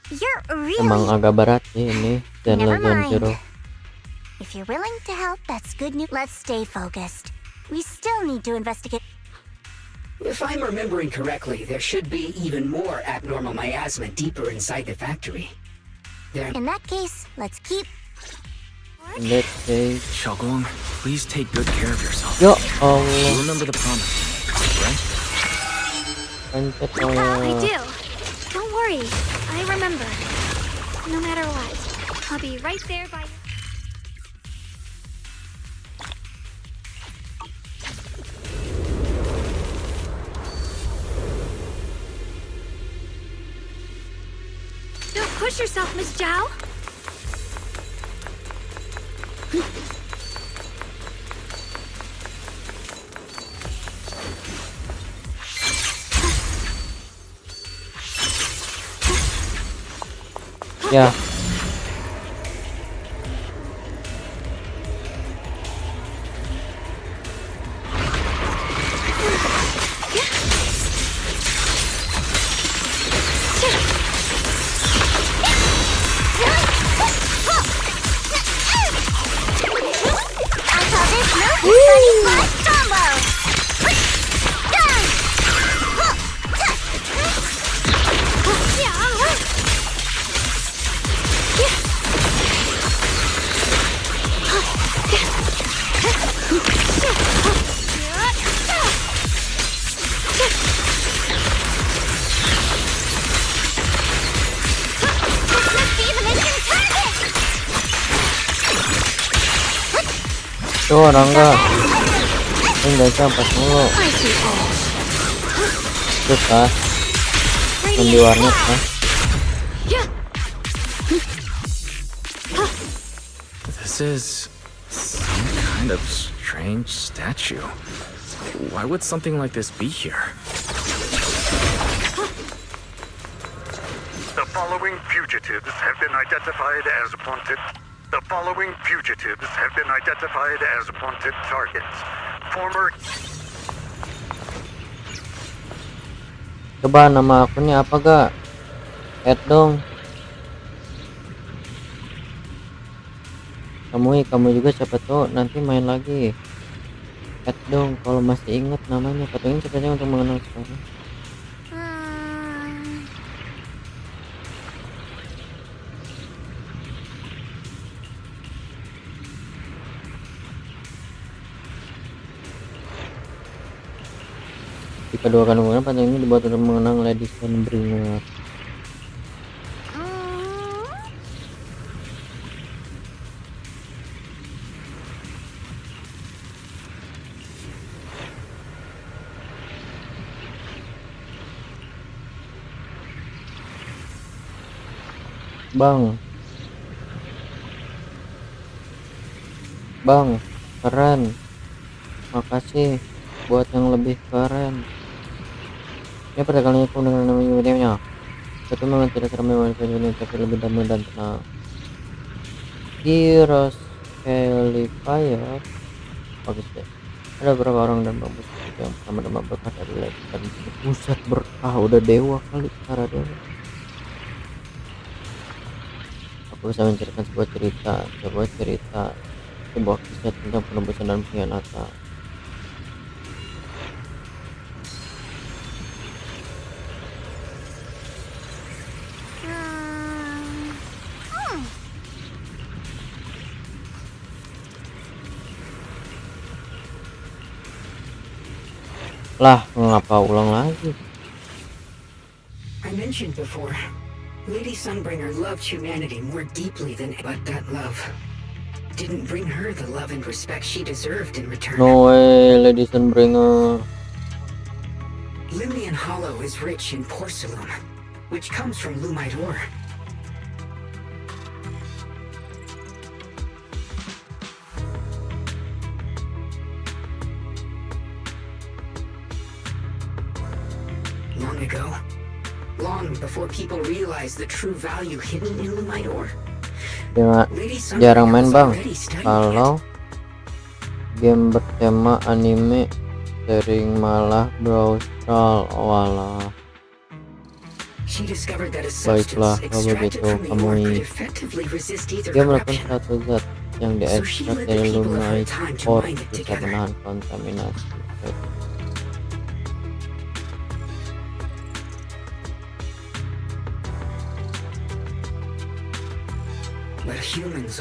You're
Emang
really...
agak berat sih ini
Never
ZENLESS ZONE
mind.
ZERO.
If you're willing to help, that's good news. Let's stay focused. We still need to investigate...
If I'm remembering correctly, there should be even more abnormal miasma deeper inside the factory. There...
In that case, let's keep...
Let's say
Xiaoguang, please take good care of yourself.
ya
You
Allah,
remember the promise, right?
pencet
I
saya.
do. Don't worry, I remember. No matter what, I'll be right there by you. Don't push yourself, Miss Zhao.
Ya,
I call this move Sunny Flash Combo! Must be the mission target!
tuh Rangga. Ini nggak campas mulu. Terus kah? Yang di warnet kah?
This is some kind of strange statue. Why would something like this be here?
The following fugitives have been identified as wanted. The following fugitives have been identified as wanted targets. Former
Coba nama akunnya apa gak? Add dong. Kamu juga siapa tuh nanti main lagi. Add dong kalau masih inget namanya. Katanya ceritanya untuk mengenal sekarang. Di kedua kandungan panjang ini dibuat untuk mengenang Lady Sunbringer. Bang, keren. Makasih buat yang lebih keren. Ini pertama kalinya aku mendengar nama videonya. Tapi memang tidak seramai manusia dunia, tapi lebih damai dan tenang. Heroes Fire. Bagus deh. Ada beberapa orang dan bambu seperti yang pertama-tama berkah dari lagi dan pusat berkah udah dewa kali para dewa. Aku bisa menceritakan sebuah cerita sebuah kisah tentang penebusan dan pengkhianatan. Lah, ngapa ulang lagi?
I mentioned before, Lady Sunbringer loved humanity more deeply than, but that love didn't bring her the love and respect she deserved in return.
No way, Lady Sunbringer.
Limnian Hollow is rich in porcelain, which comes from Lumite ore. Long ago, long before people realized the true value hidden in Lumite ore,
Jarang main bang. Kalau game bertema anime sering malah browser. Walah. Baiklah kalau begitu kamu dia melakukan satu zat yang diekstrak dari Lumite ore bisa menahan kontaminasi.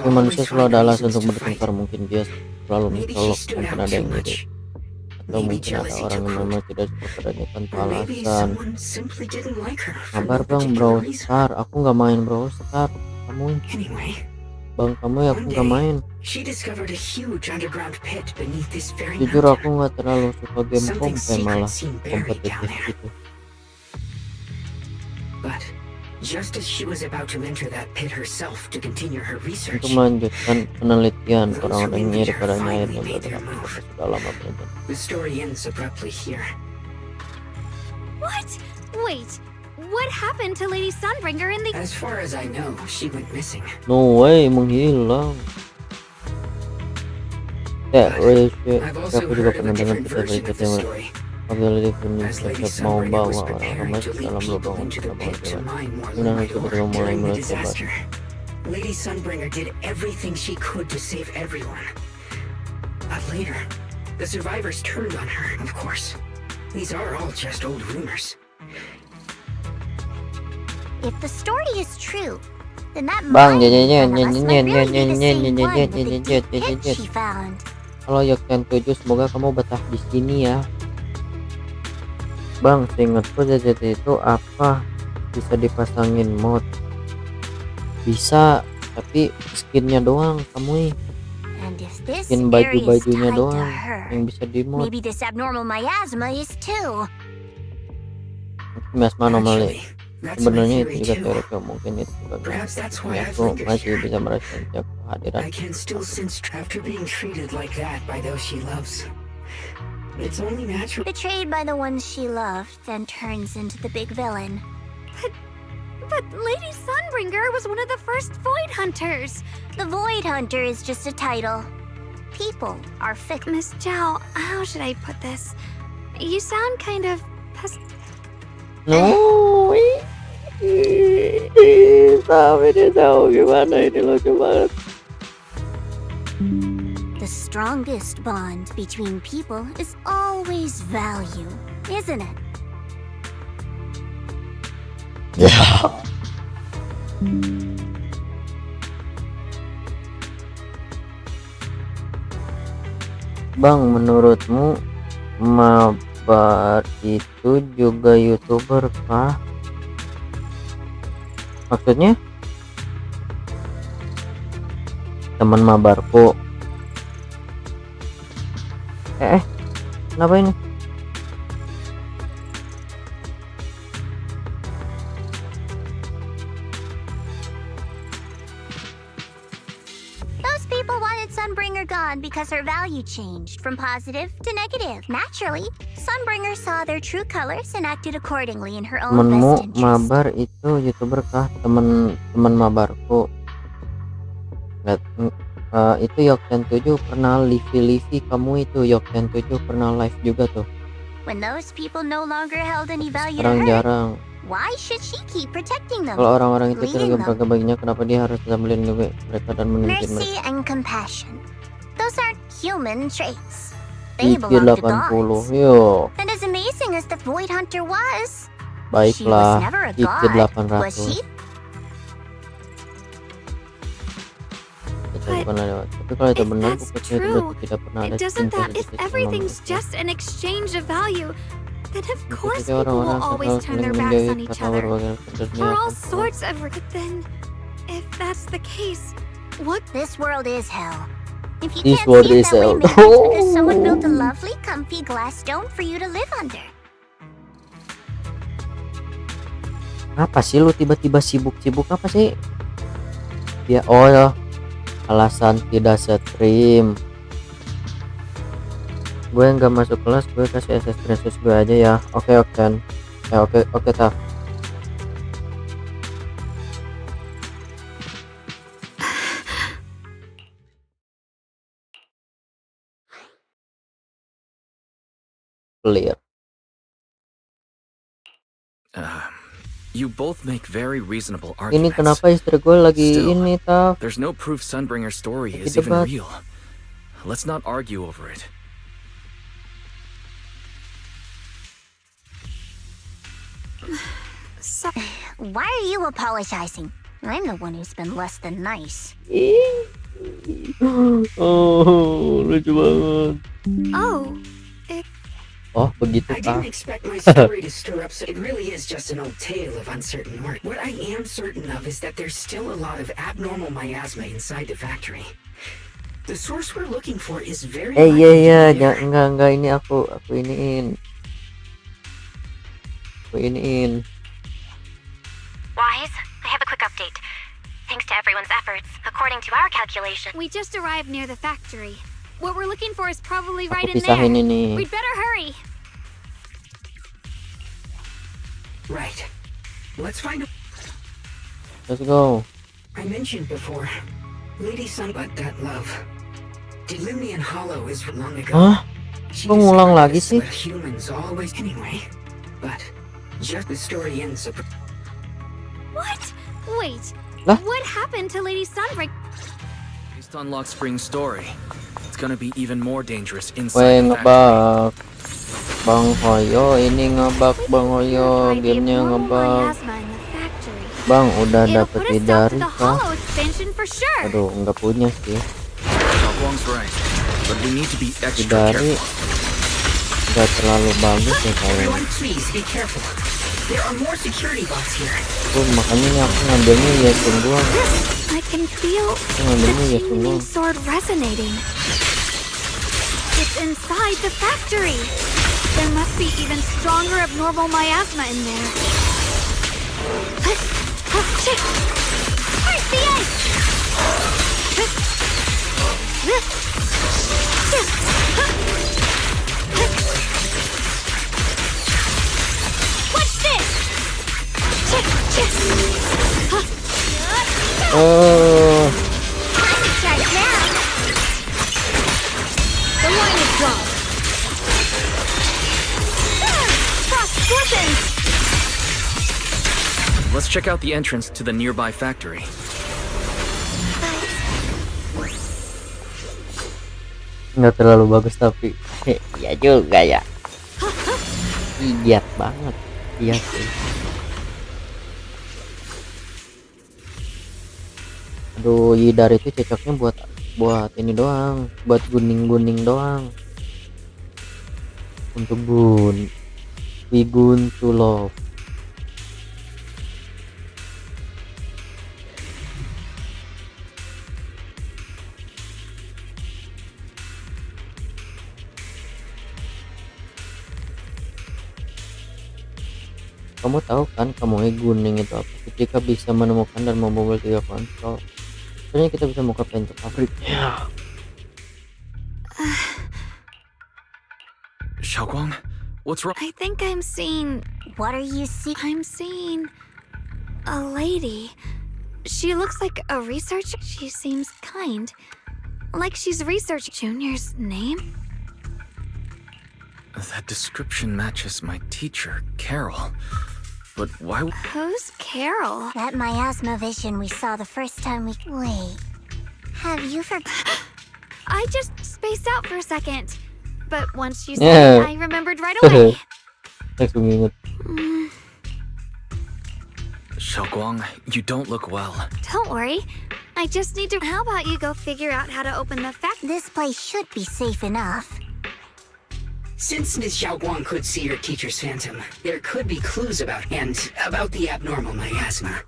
Manusia selalu ada alasan untuk bertengkar. Mungkin dia selalu mencolok, mungkin ada yang mirip, atau mungkin ada orang yang memang tidak suka padanya tanpa alasan. Kabar bang, Brawl Star, aku nggak main Brawl Star. Kamu bang, kamu ya, aku nggak main. Jujur aku nggak terlalu suka game kompe, malah kompetitif gitu.
Just as she was about to enter that pit herself to continue her research,
untuk melanjutkan penelitian, orang-orang yang mirip padanya akhirnya bergerak sudah lama berjalan.
The story ends abruptly here.
What? Wait, what happened to Lady Sunbringer in the...
As far as I know, she went missing.
No way, menghilang.
I've also
Aku juga
heard of
pernah
a
dengar
different
cerita
version of
cerita
the
yang
story.
apabila Livia
As Lady
tetap mau
Sunbringer
bawa
was
orang-orang
preparing
masuk
to lead
dalam
people
lubang
into the
untuk
pit to
dewan.
mine more
Kemudian
Lumite
sudah
ore
mulai
during the
mulai bebas.
disaster. Lady Sunbringer did everything she could to save everyone. But later, the survivors turned on her, of course. These are all just old rumors.
If the story is true, then that
Bang,
might be one of us might really be the same one with the deep pit she found.
Halo Yokten 7, semoga kamu betah di sini ya. Bang, seingatku ZZT itu apa? Bisa dipasangin mod? Bisa, tapi skinnya doang kamu.
And if this
Skin
area is
baju-bajunya
tied to
doang
her,
yang bisa di mod.
maybe this abnormal miasma is too.
Miasma anomali.
That's my
Sebenarnya
theory
itu juga
too.
teoriku, mungkin itu sebagai
Perhaps that's why I've
aku
lingered
masih
here.
bisa merasakan setiap kehadiran.
I can still sense after being treated like that by those she loves. It's only natural.
Betrayed by the ones she loved, then turns into the big villain.
But Lady Sunbringer was one of the first Void Hunters.
The Void Hunter is just a title. People are fickle.
Miss Zhao, how should I put this? You sound kind of
No, tapi dia tahu gimana ini lucu banget.
The strongest bond between people is always value, isn't it?
Ya. Bang, menurutmu mabar itu juga YouTuber kah? Maksudnya? Teman mabarku. Kenapa ini?
Those people wanted Sunbringer gone because her value changed from positive to negative, naturally. Sunbringer saw their true colors and acted accordingly in her own
Temenmu
best interest.
mabar itu YouTuber kah? Temen mabarku. Lihat, itu Yokten 7 pernah livi kamu itu Yokten 7 pernah live juga tuh.
When those people no longer held any value to
Sekarang
her,
jarang.
why should she keep protecting them?
Kalau orang-orang itu
Leading
kira
them.
baginya, kenapa dia harus tetap melindungi mereka dan memimpin
Mercy
mereka?
and compassion. Those aren't human traits. They
Gigi
belong to
80,
gods.
yo.
And as amazing as the Void Hunter was, she was
Baiklah,
never a
Gigi
god, was
800.
she?
Kita pernah lewat. Tapi kalau itu
if
benar,
that's
bukannya itu
true,
berarti tidak pernah ada
doesn't
cinta
that
di
if
situ
everything's
sama
just an exchange of value, then of
manusia.
course
Jadi
people will
orang-orang
always
selalu
turn
saling
their backs
menjauhi
on each
karena
other
berbagai sebenarnya
for all
akan keluar.
sorts of. But then, if that's the case, what?
This world is hell. If you
This
can't
world
see it
is
that way,
hell.
maybe it's because someone built a lovely, comfy glass dome for you to live under.
Apa sih lu tiba-tiba sibuk apa sih? Ya, oh ya, alasan tidak stream. Gue nggak masuk kelas, gue kasih SS Princess gue aja ya. Oke, oke tak. Clear.
You both make very reasonable
Ini
arguments.
kenapa istri gue lagi
Still,
ini tak?
There's no proof Sunbringer's story
Lagi
is even
debat.
real. Let's not argue over it.
So,
Why are you apologizing? I'm the one who's been less than nice.
Oh, lucu banget.
oh, if
Oh, begitu
I
kah?
didn't expect my story to stir up, so it really is just an old tale of uncertain mark. What I am certain of is that there's still a lot of abnormal miasma inside the factory. The source we're looking for is very likely
Iya,
to be there.
enggak ini aku iniin.
Wise, I have a quick update. Thanks to everyone's efforts, according to our calculation.
we just arrived near the factory. What we're looking for is probably right
Aku
in there.
pisahin ini.
We'd better hurry.
Right. Let's find a...
Let's go.
I mentioned before, Lady Sun, but that love. Delimian Hollow is long ago.
Hah?
She
Kok ngulang
discovered
lagi
this,
sih?
but humans always anyway. But just the story ends.
What? Wait.
Lah?
What happened to Lady Sunbreak?
Based on Lock Spring's story, it's gonna be even more dangerous
Weh,
inside the factory.
ngebak. Bang Hoyo, ini ngebak Bang Hoyo,
Might be
gamenya
abnormal
ngebak.
miasma in the factory.
Bang, udah
It'll
dapet
put a stop to
Hidari
the
kah?
hollow expansion for sure.
Aduh, nggak punya sih.
Wong's right, but we need to be extra
Hidari
careful.
nggak terlalu bagus ya kayaknya.
Everyone, please be careful. There are more security bots here.
Makanya ini aku ngambilnya ya sungguh.
I can feel the
ngambilnya ya sungguh.
changing sword resonating. It's inside the factory. There must be even stronger abnormal miasma in there. Shit! Where's the ice? What's this?
Oh,
Time to charge now.
The line is drawn. Frost scorpions!
Let's check out the entrance to the nearby factory.
nggak terlalu bagus tapi ya juga ya. Idiot banget. Iya sih. Aduh, Hidari itu cocoknya buat ini doang, buat guning doang. Untuk Wigun to love. Kamu tahu kan kamu Guning itu apa? Ketika bisa menemukan dan membobol 3 kontrol, sebenarnya kita bisa buka pintu pabriknya.
Xiaoguang, What's wrong?
I think I'm seeing...
What are you seeing?
I'm seeing... a lady. She looks like a researcher. She seems kind. Like she's researching Junior's name.
That description matches my teacher, Carol. But why?
Who's Carol?
That miasma vision we saw the first time we... Wait. Have you
I just spaced out for a second. But once you said
Yeah.
it, I remembered right away.
Langsung inget.
Xiaoguang, you don't look well.
Don't worry. I just need to... How about you go figure out how to open the
This place should be safe enough.
Since Ms. Xiaoguang could see her teacher's phantom, there could be clues about the abnormal miasma.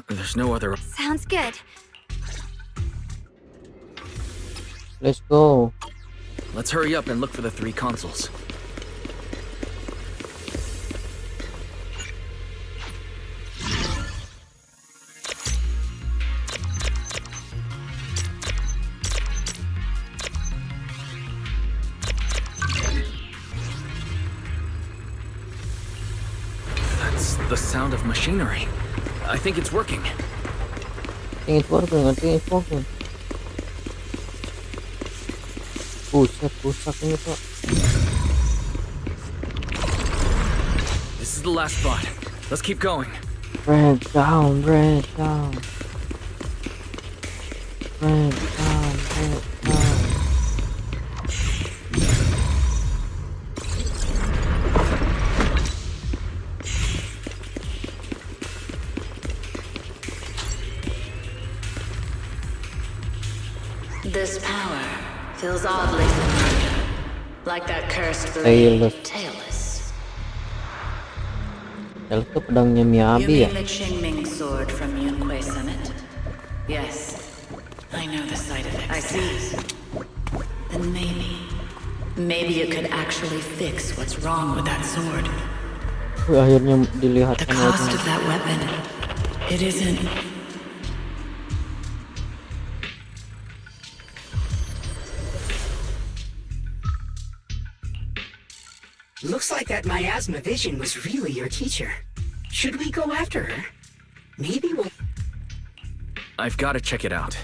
There's no other.
Sounds good.
Let's go.
Let's hurry up and look for the 3 consoles. That's the sound of machinery. I think it's working.
I think it's working. Buset ini Pak.
This is the last spot. Let's keep going.
Red down. Red down.
This power feels oddly familiar, like that cursed
Tailless.
blade, tailless.
Tailless itu pedangnya
You
Miyabi ya?
mean the Qingming sword from Yunquei Summit? Yes, I know the side effects. I see. Then maybe it could actually fix what's wrong with that sword.
Akhirnya dilihat
The
sama
cost of that weapon, it isn't.
Looks like that miasma vision was really your teacher. Should we go after her? Maybe we'll...
I've got to check it out.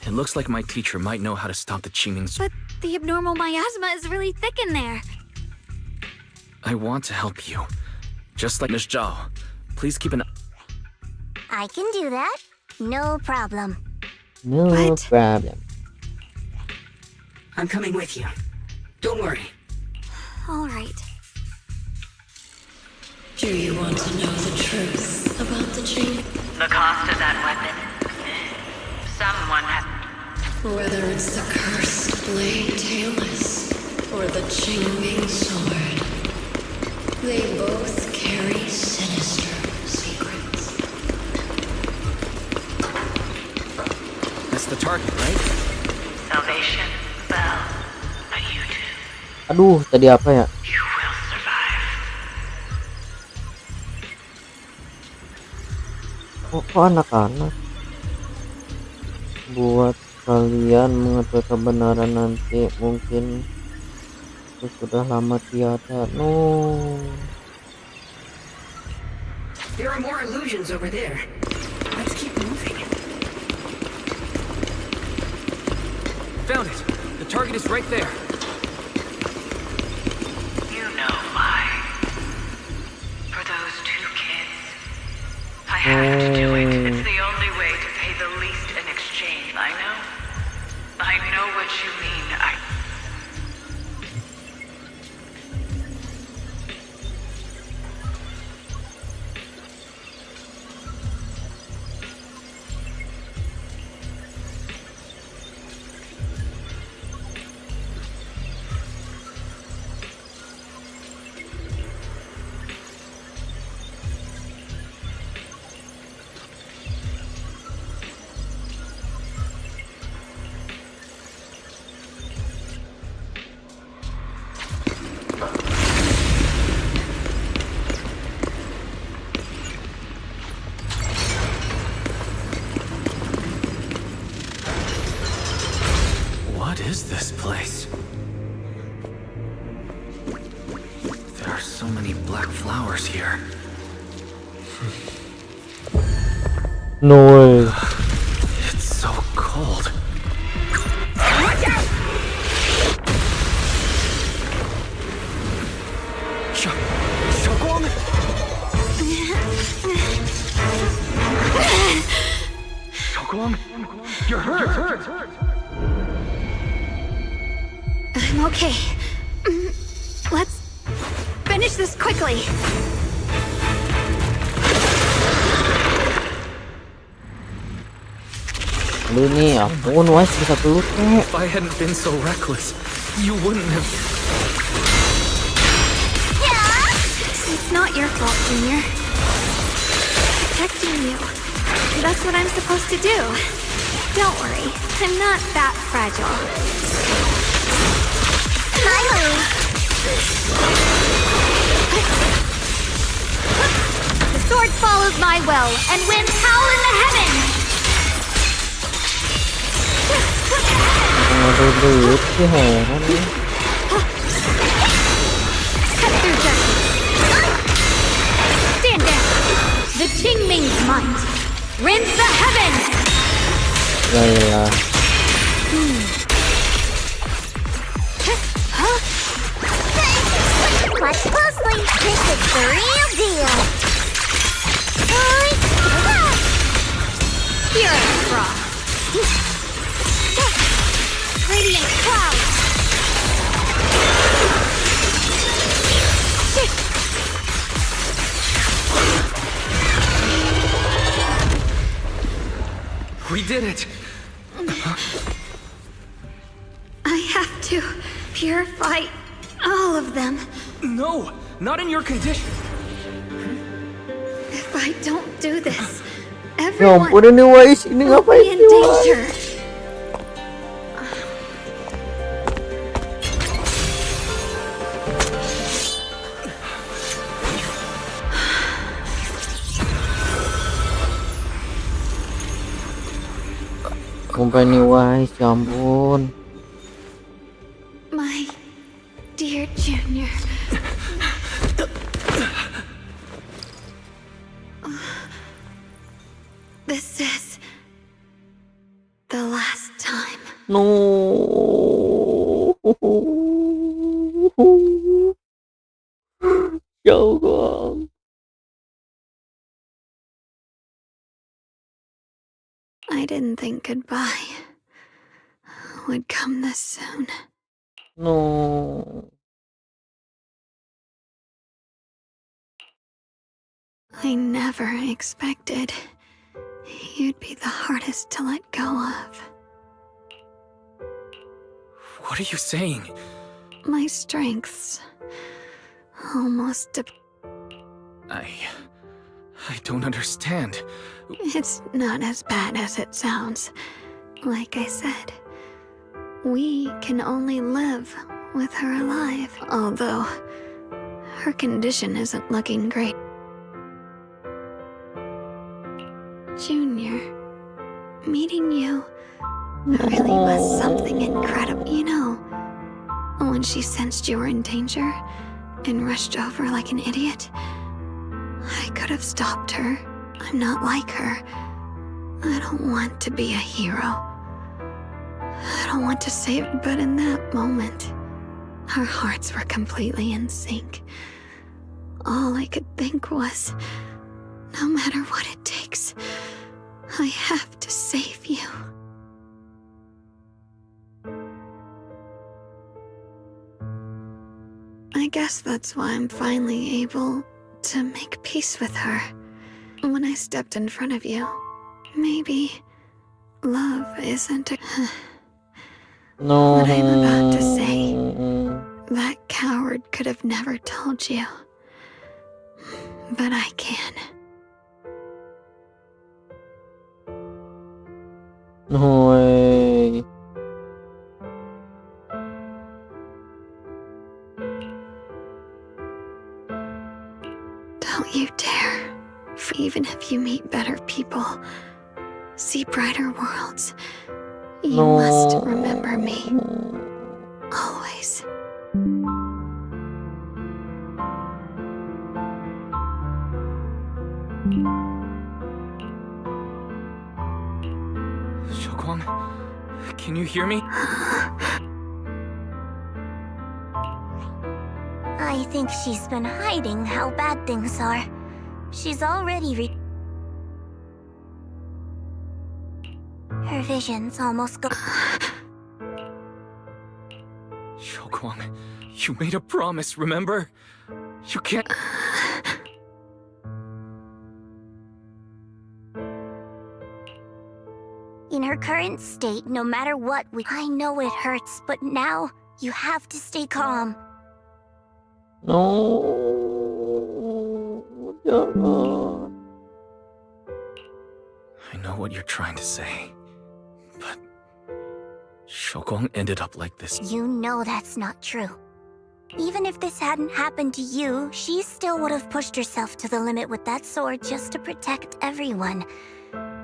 It looks like my teacher might know how to stop the Qingming sword.
But the abnormal miasma is really thick in there.
I want to help you. Just like Miss Zhao. Please keep an...
I can do that. No problem.
No
What?
problem.
I'm coming with you. Don't worry.
All right.
Do you want to know the truth about the Qing?
The cost of that weapon? Someone had...
Whether it's the cursed blade tailless or the Qingming sword, they both carry sinister secrets.
That's the target, right?
Salvation fell, but you do.
Aduh, tadi apa ya?
You will survive.
Kok anak-anak? Buat kalian mengetahui kebenaran nanti mungkin itu sudah lama tiada. No.
There are more illusions over there. Let's keep moving.
Found it! The target is right there.
You know why. For those 2 kids. I have to do it. It's the only way to pay the least in exchange. I know what you mean.
There are so many black flowers here.
No way.
It's so cold. You're hurt.
I'm okay. Let's finish this quickly.
Lu nih, ampun, Wise bisa peluk kek.
If I hadn't been so reckless, you wouldn't have.
It's not your fault, Junior. Protecting you. That's what I'm supposed to do. Don't worry, I'm not that fragile. The sword follows my will and wins howl in the heavens!
Duit sih heran nih.
Cut through darkness. Stand down. The Qingming's might. Rends the heavens!
Yaelah.
Watch closely. This is the real deal.
Here I frog. Radiant cloud.
We did it.
I have to purify all of them.
No, not in your condition.
If I don't do this,
Ya
everyone
ampun, ini Wise, ini
will
ngapain
be in
sih, Wise?
danger.
Sumpah nih Wise, ya ampun.
My dear Junior. This is the last time.
No. Ya Allah.
I didn't think goodbye would come this soon.
No.
I never expected you'd be the hardest to let go of.
What are you saying?
My strengths almost
I don't understand.
It's not as bad as it sounds. Like I said, we can only live with her alive, although her condition isn't looking great. Junior, meeting you really was something incredible. You know, when she sensed you were in danger and rushed over like an idiot, I could have stopped her. I'm not like her. I don't want to be a hero. I don't want to save, but in that moment, our hearts were completely in sync. All I could think was, no matter what it takes, I have to save you. I guess that's why I'm finally able to make peace with her. When I stepped in front of you, maybe love isn't a...
No.
What I'm about to say, that coward could have never told you. But I can.
No way.
Don't you dare. For even if you meet better people, see brighter worlds, you must remember me. Always.
Xiaoguang, can you hear me?
I think she's been hiding how bad things are. She's already her vision's almost gone.
Xiaoguang, you made a promise, remember? You can't...
In her current state, no matter what I know it hurts, but now you have to stay calm.
No, jangan.
I know what you're trying to say, but... Xiaoguang ended up like this.
You know that's not true. Even if this hadn't happened to you, she still would have pushed herself to the limit with that sword just to protect everyone.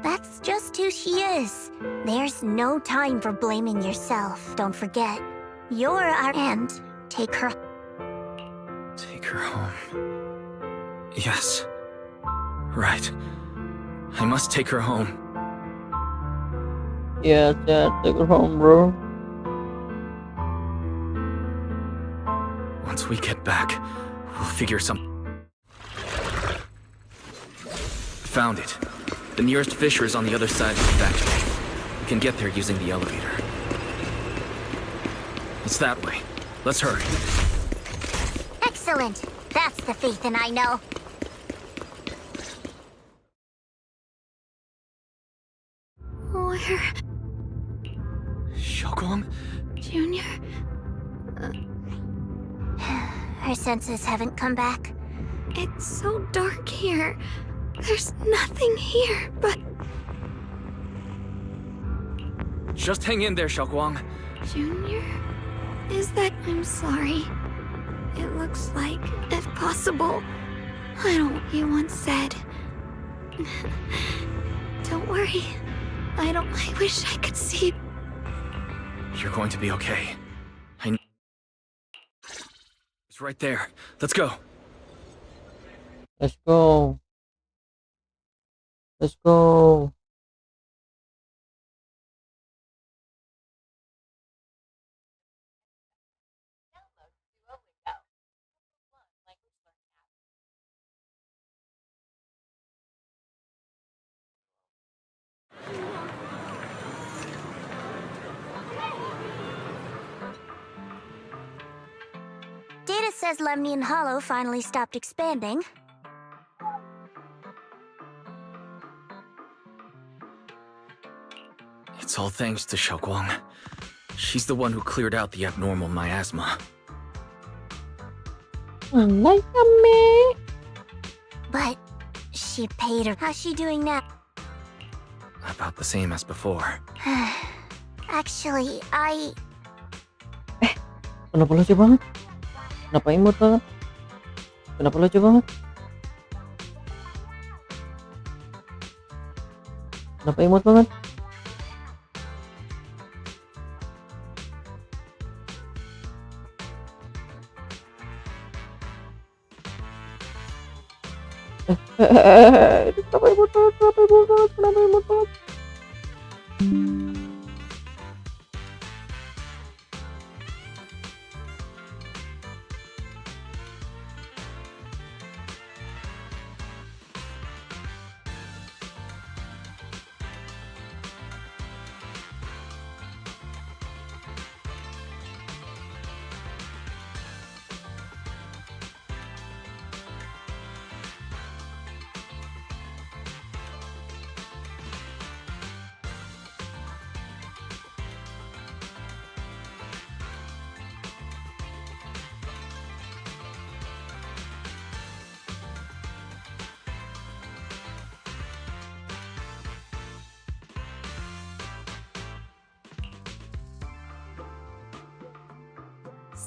That's just who she is. There's no time for blaming yourself. Don't forget, you're our and take her.
Take her home. Yes. Right. I must take her home.
Yes, take her home, bro.
Once we get back, we'll figure some... Found it. The nearest fissure is on the other side of the factory. We can get there using the elevator. It's that way. Let's hurry.
Excellent. That's the Phaethon I know.
Where?
Xiaoguang?
Junior?
Her senses haven't come back.
It's so dark here. There's nothing here but...
Just hang in there, Xiaoguang.
Junior? Is that... I'm sorry. It looks like, if possible, I don't what you once said. Don't worry. I wish I could see...
You're going to be okay. It's right there. Let's go.
Let's go. Let's go.
Data says Lemnian Hollow finally stopped expanding.
It's all thanks to Xiaoguang. She's the one who cleared out the abnormal miasma.
Like me.
But she paid her. How's she doing now?
About the same as before.
Actually,
Kenapa lucu banget? Kenapa imut banget? Kenapa lucu banget? Kenapa imut banget? Kenapa imut banget? Kenapa imut banget? Kenapa imut banget?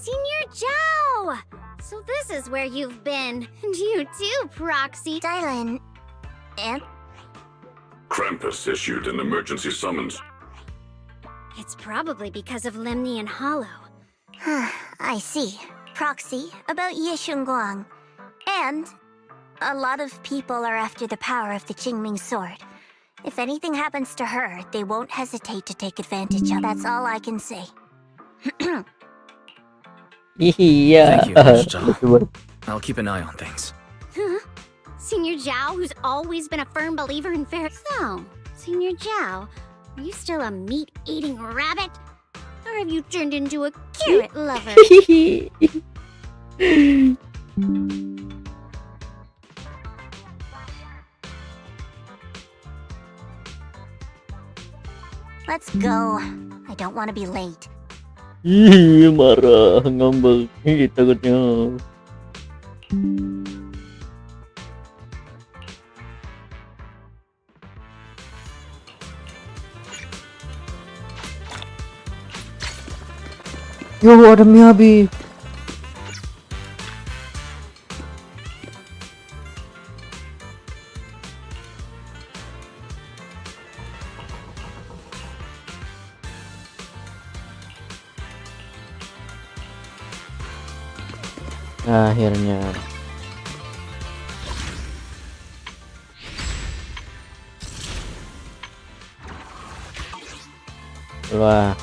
Senior Zhao! So this is where you've been. And you too, Proxy.
Dylan, and
Krampus issued an emergency summons.
It's probably because of Lemnian Hollow.
I see. Proxy about Ye Shunguang. And A lot of people are after the power of the Qingming sword. If anything happens to her, they won't hesitate to take advantage of. That's all I can say.
Iya.
Thank you, Coach Zhao.
Betul.
I'll keep an eye on things.
Senior Zhao, who's always been a firm believer in fair. So, Senior Zhao, are you still a meat-eating rabbit? Or have you turned into a carrot lover?
Let's go. I don't want to be late.
Ih, marah, ngambek. Ih, takutnya. Yo, ada Miyabi. Akhirnya. Wah.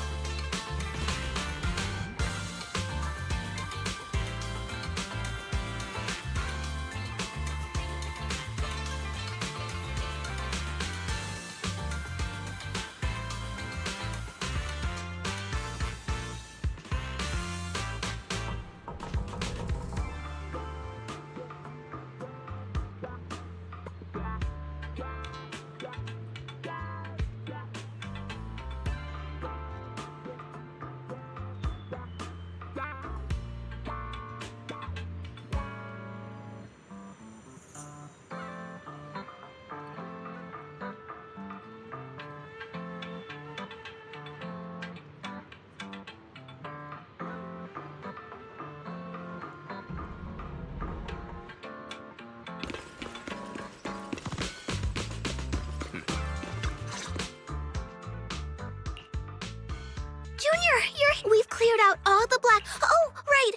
Junior, we've cleared out all the black. Oh, right.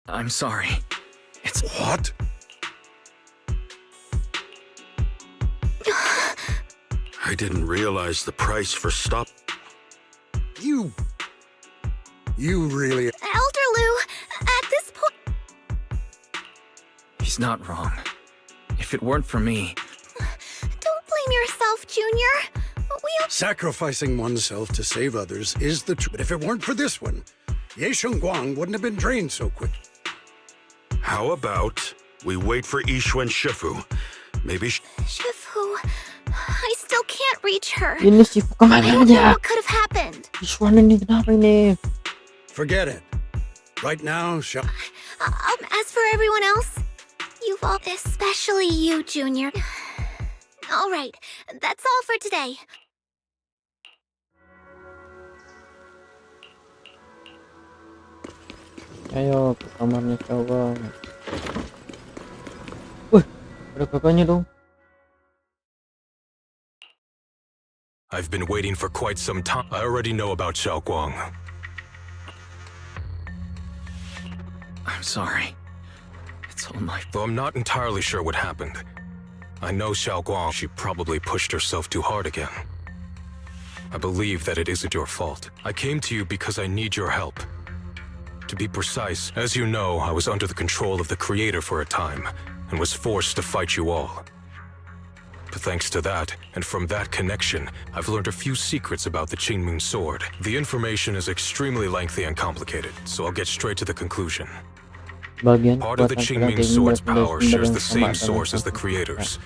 I'm sorry. It's
What? I didn't realize the price for stop.
You really...
Elder Lu, at this point.
He's not wrong. If it weren't for me,
Don't blame yourself, Junior.
Sacrificing oneself to save others is the truth. But if it weren't for this one, Ye Shengguang wouldn't have been drained so quick.
How about we wait for Yixuan Shifu? Maybe
Shifu, I still can't reach her.
Ini si Fu kemana
I don't know
aja?
what could have happened.
Iswan ini kenapa ini?
Forget it. Right now,
As for everyone else, you've all, especially you, Junior. All right, that's all for today.
Ayo ke kamarnya Xiaowang. Wih, ada kakaknya dong.
I've been waiting for quite some time. I already know about Xiaoguang.
I'm sorry. It's all my
Though I'm not entirely sure what happened. I know Xiaoguang, she probably pushed herself too hard again. I believe that it isn't your fault. I came to you because I need your help. To be precise, as you know, I was under the control of the Creator for a time, and was forced to fight you all. But thanks to that, and from that connection, I've learned a few secrets about the Qingming sword. The information is extremely lengthy and complicated, so I'll get straight to the conclusion. Part of the Qingming sword's power shares the same source as the Creator's.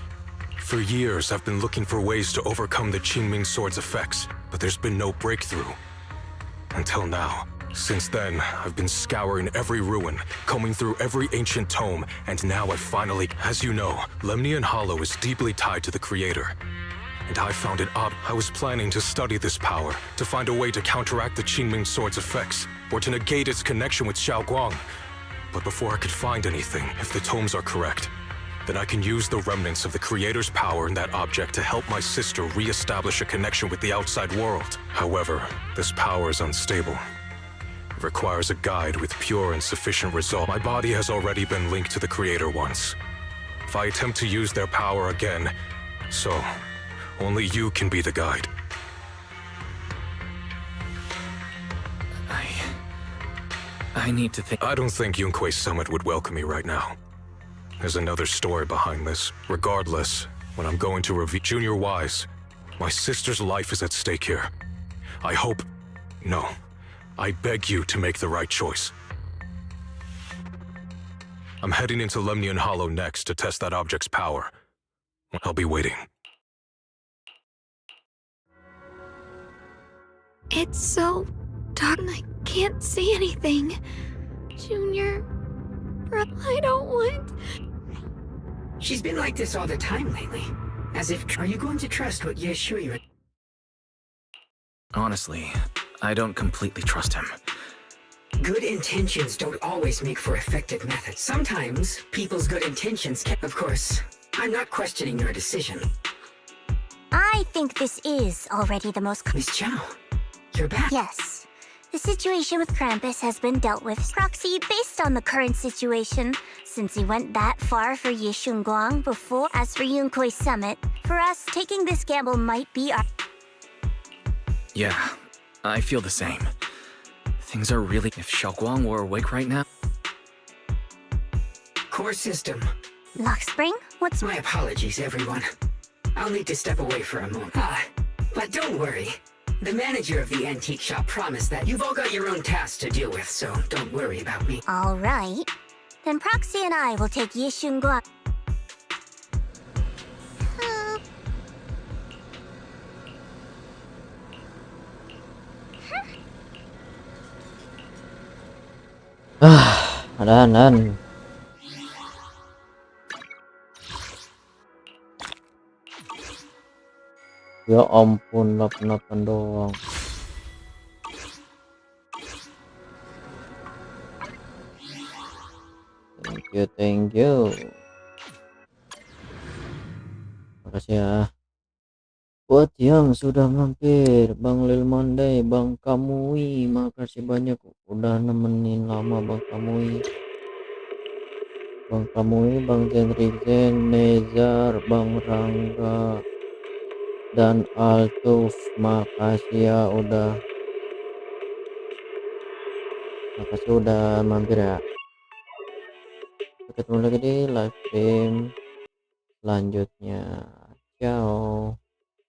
For years, I've been looking for ways to overcome the Qingming sword's effects, but there's been no breakthrough. Until now. Since then, I've been scouring every ruin, combing through every ancient tome, and now I finally... As you know, Lemnian Hollow is deeply tied to the Creator. And I found it odd. I was planning to study this power, to find a way to counteract the Qingming sword's effects, or to negate its connection with Xiaoguang. But before I could find anything, if the tomes are correct, then I can use the remnants of the Creator's power in that object to help my sister re-establish a connection with the outside world. However, this power is unstable. It requires a guide with pure and sufficient resolve. My body has already been linked to the Creator once, If I attempt to use their power again, so only you can be the guide.
I need to think.
I don't think Yunquei Summit would welcome me right now. There's another story behind this. Regardless, when I'm going to reveal Junior Wise, my sister's life is at stake here. I hope... No. I beg you to make the right choice. I'm heading into Lemnian Hollow next to test that object's power. I'll be waiting.
It's so dark and I can't see anything. Junior, I don't want...
She's been like this all the time lately. As if, are you going to trust what Yeshuya...
Honestly, I don't completely trust him.
Good intentions don't always make for effective methods. Sometimes, people's good intentions can... Of course, I'm not questioning your decision.
I think this is already the most...
Miss Chow, you're back.
Yes. The situation with Krampus has been dealt with. Proxy, based on the current situation, since he went that far for Yishunguang before, as for Yunquei Summit, for us, taking this gamble might be our...
Yeah, I feel the same. Things are really... If Xiaoguang were awake right now...
Core system.
Lock Spring? What's...
My apologies, everyone. I'll need to step away for a moment. But don't worry. The manager of the antique shop promised that you've all got your own tasks to deal with, so don't worry about me.
All right. Then Proxy and I will take Yishunguang.
Adanan. Ya ampun, 88 doang. Thank you. Makasih ya. Buat yang sudah mampir, Bang Lil Monday, Bang Kamui, makasih banyak udah nemenin lama Bang Kamui. Bang Kamui, Bang Zen, Nezar, Bang Rangga, dan Altuf, makasih ya udah mampir ya. Ketemu lagi di live stream selanjutnya. Ciao.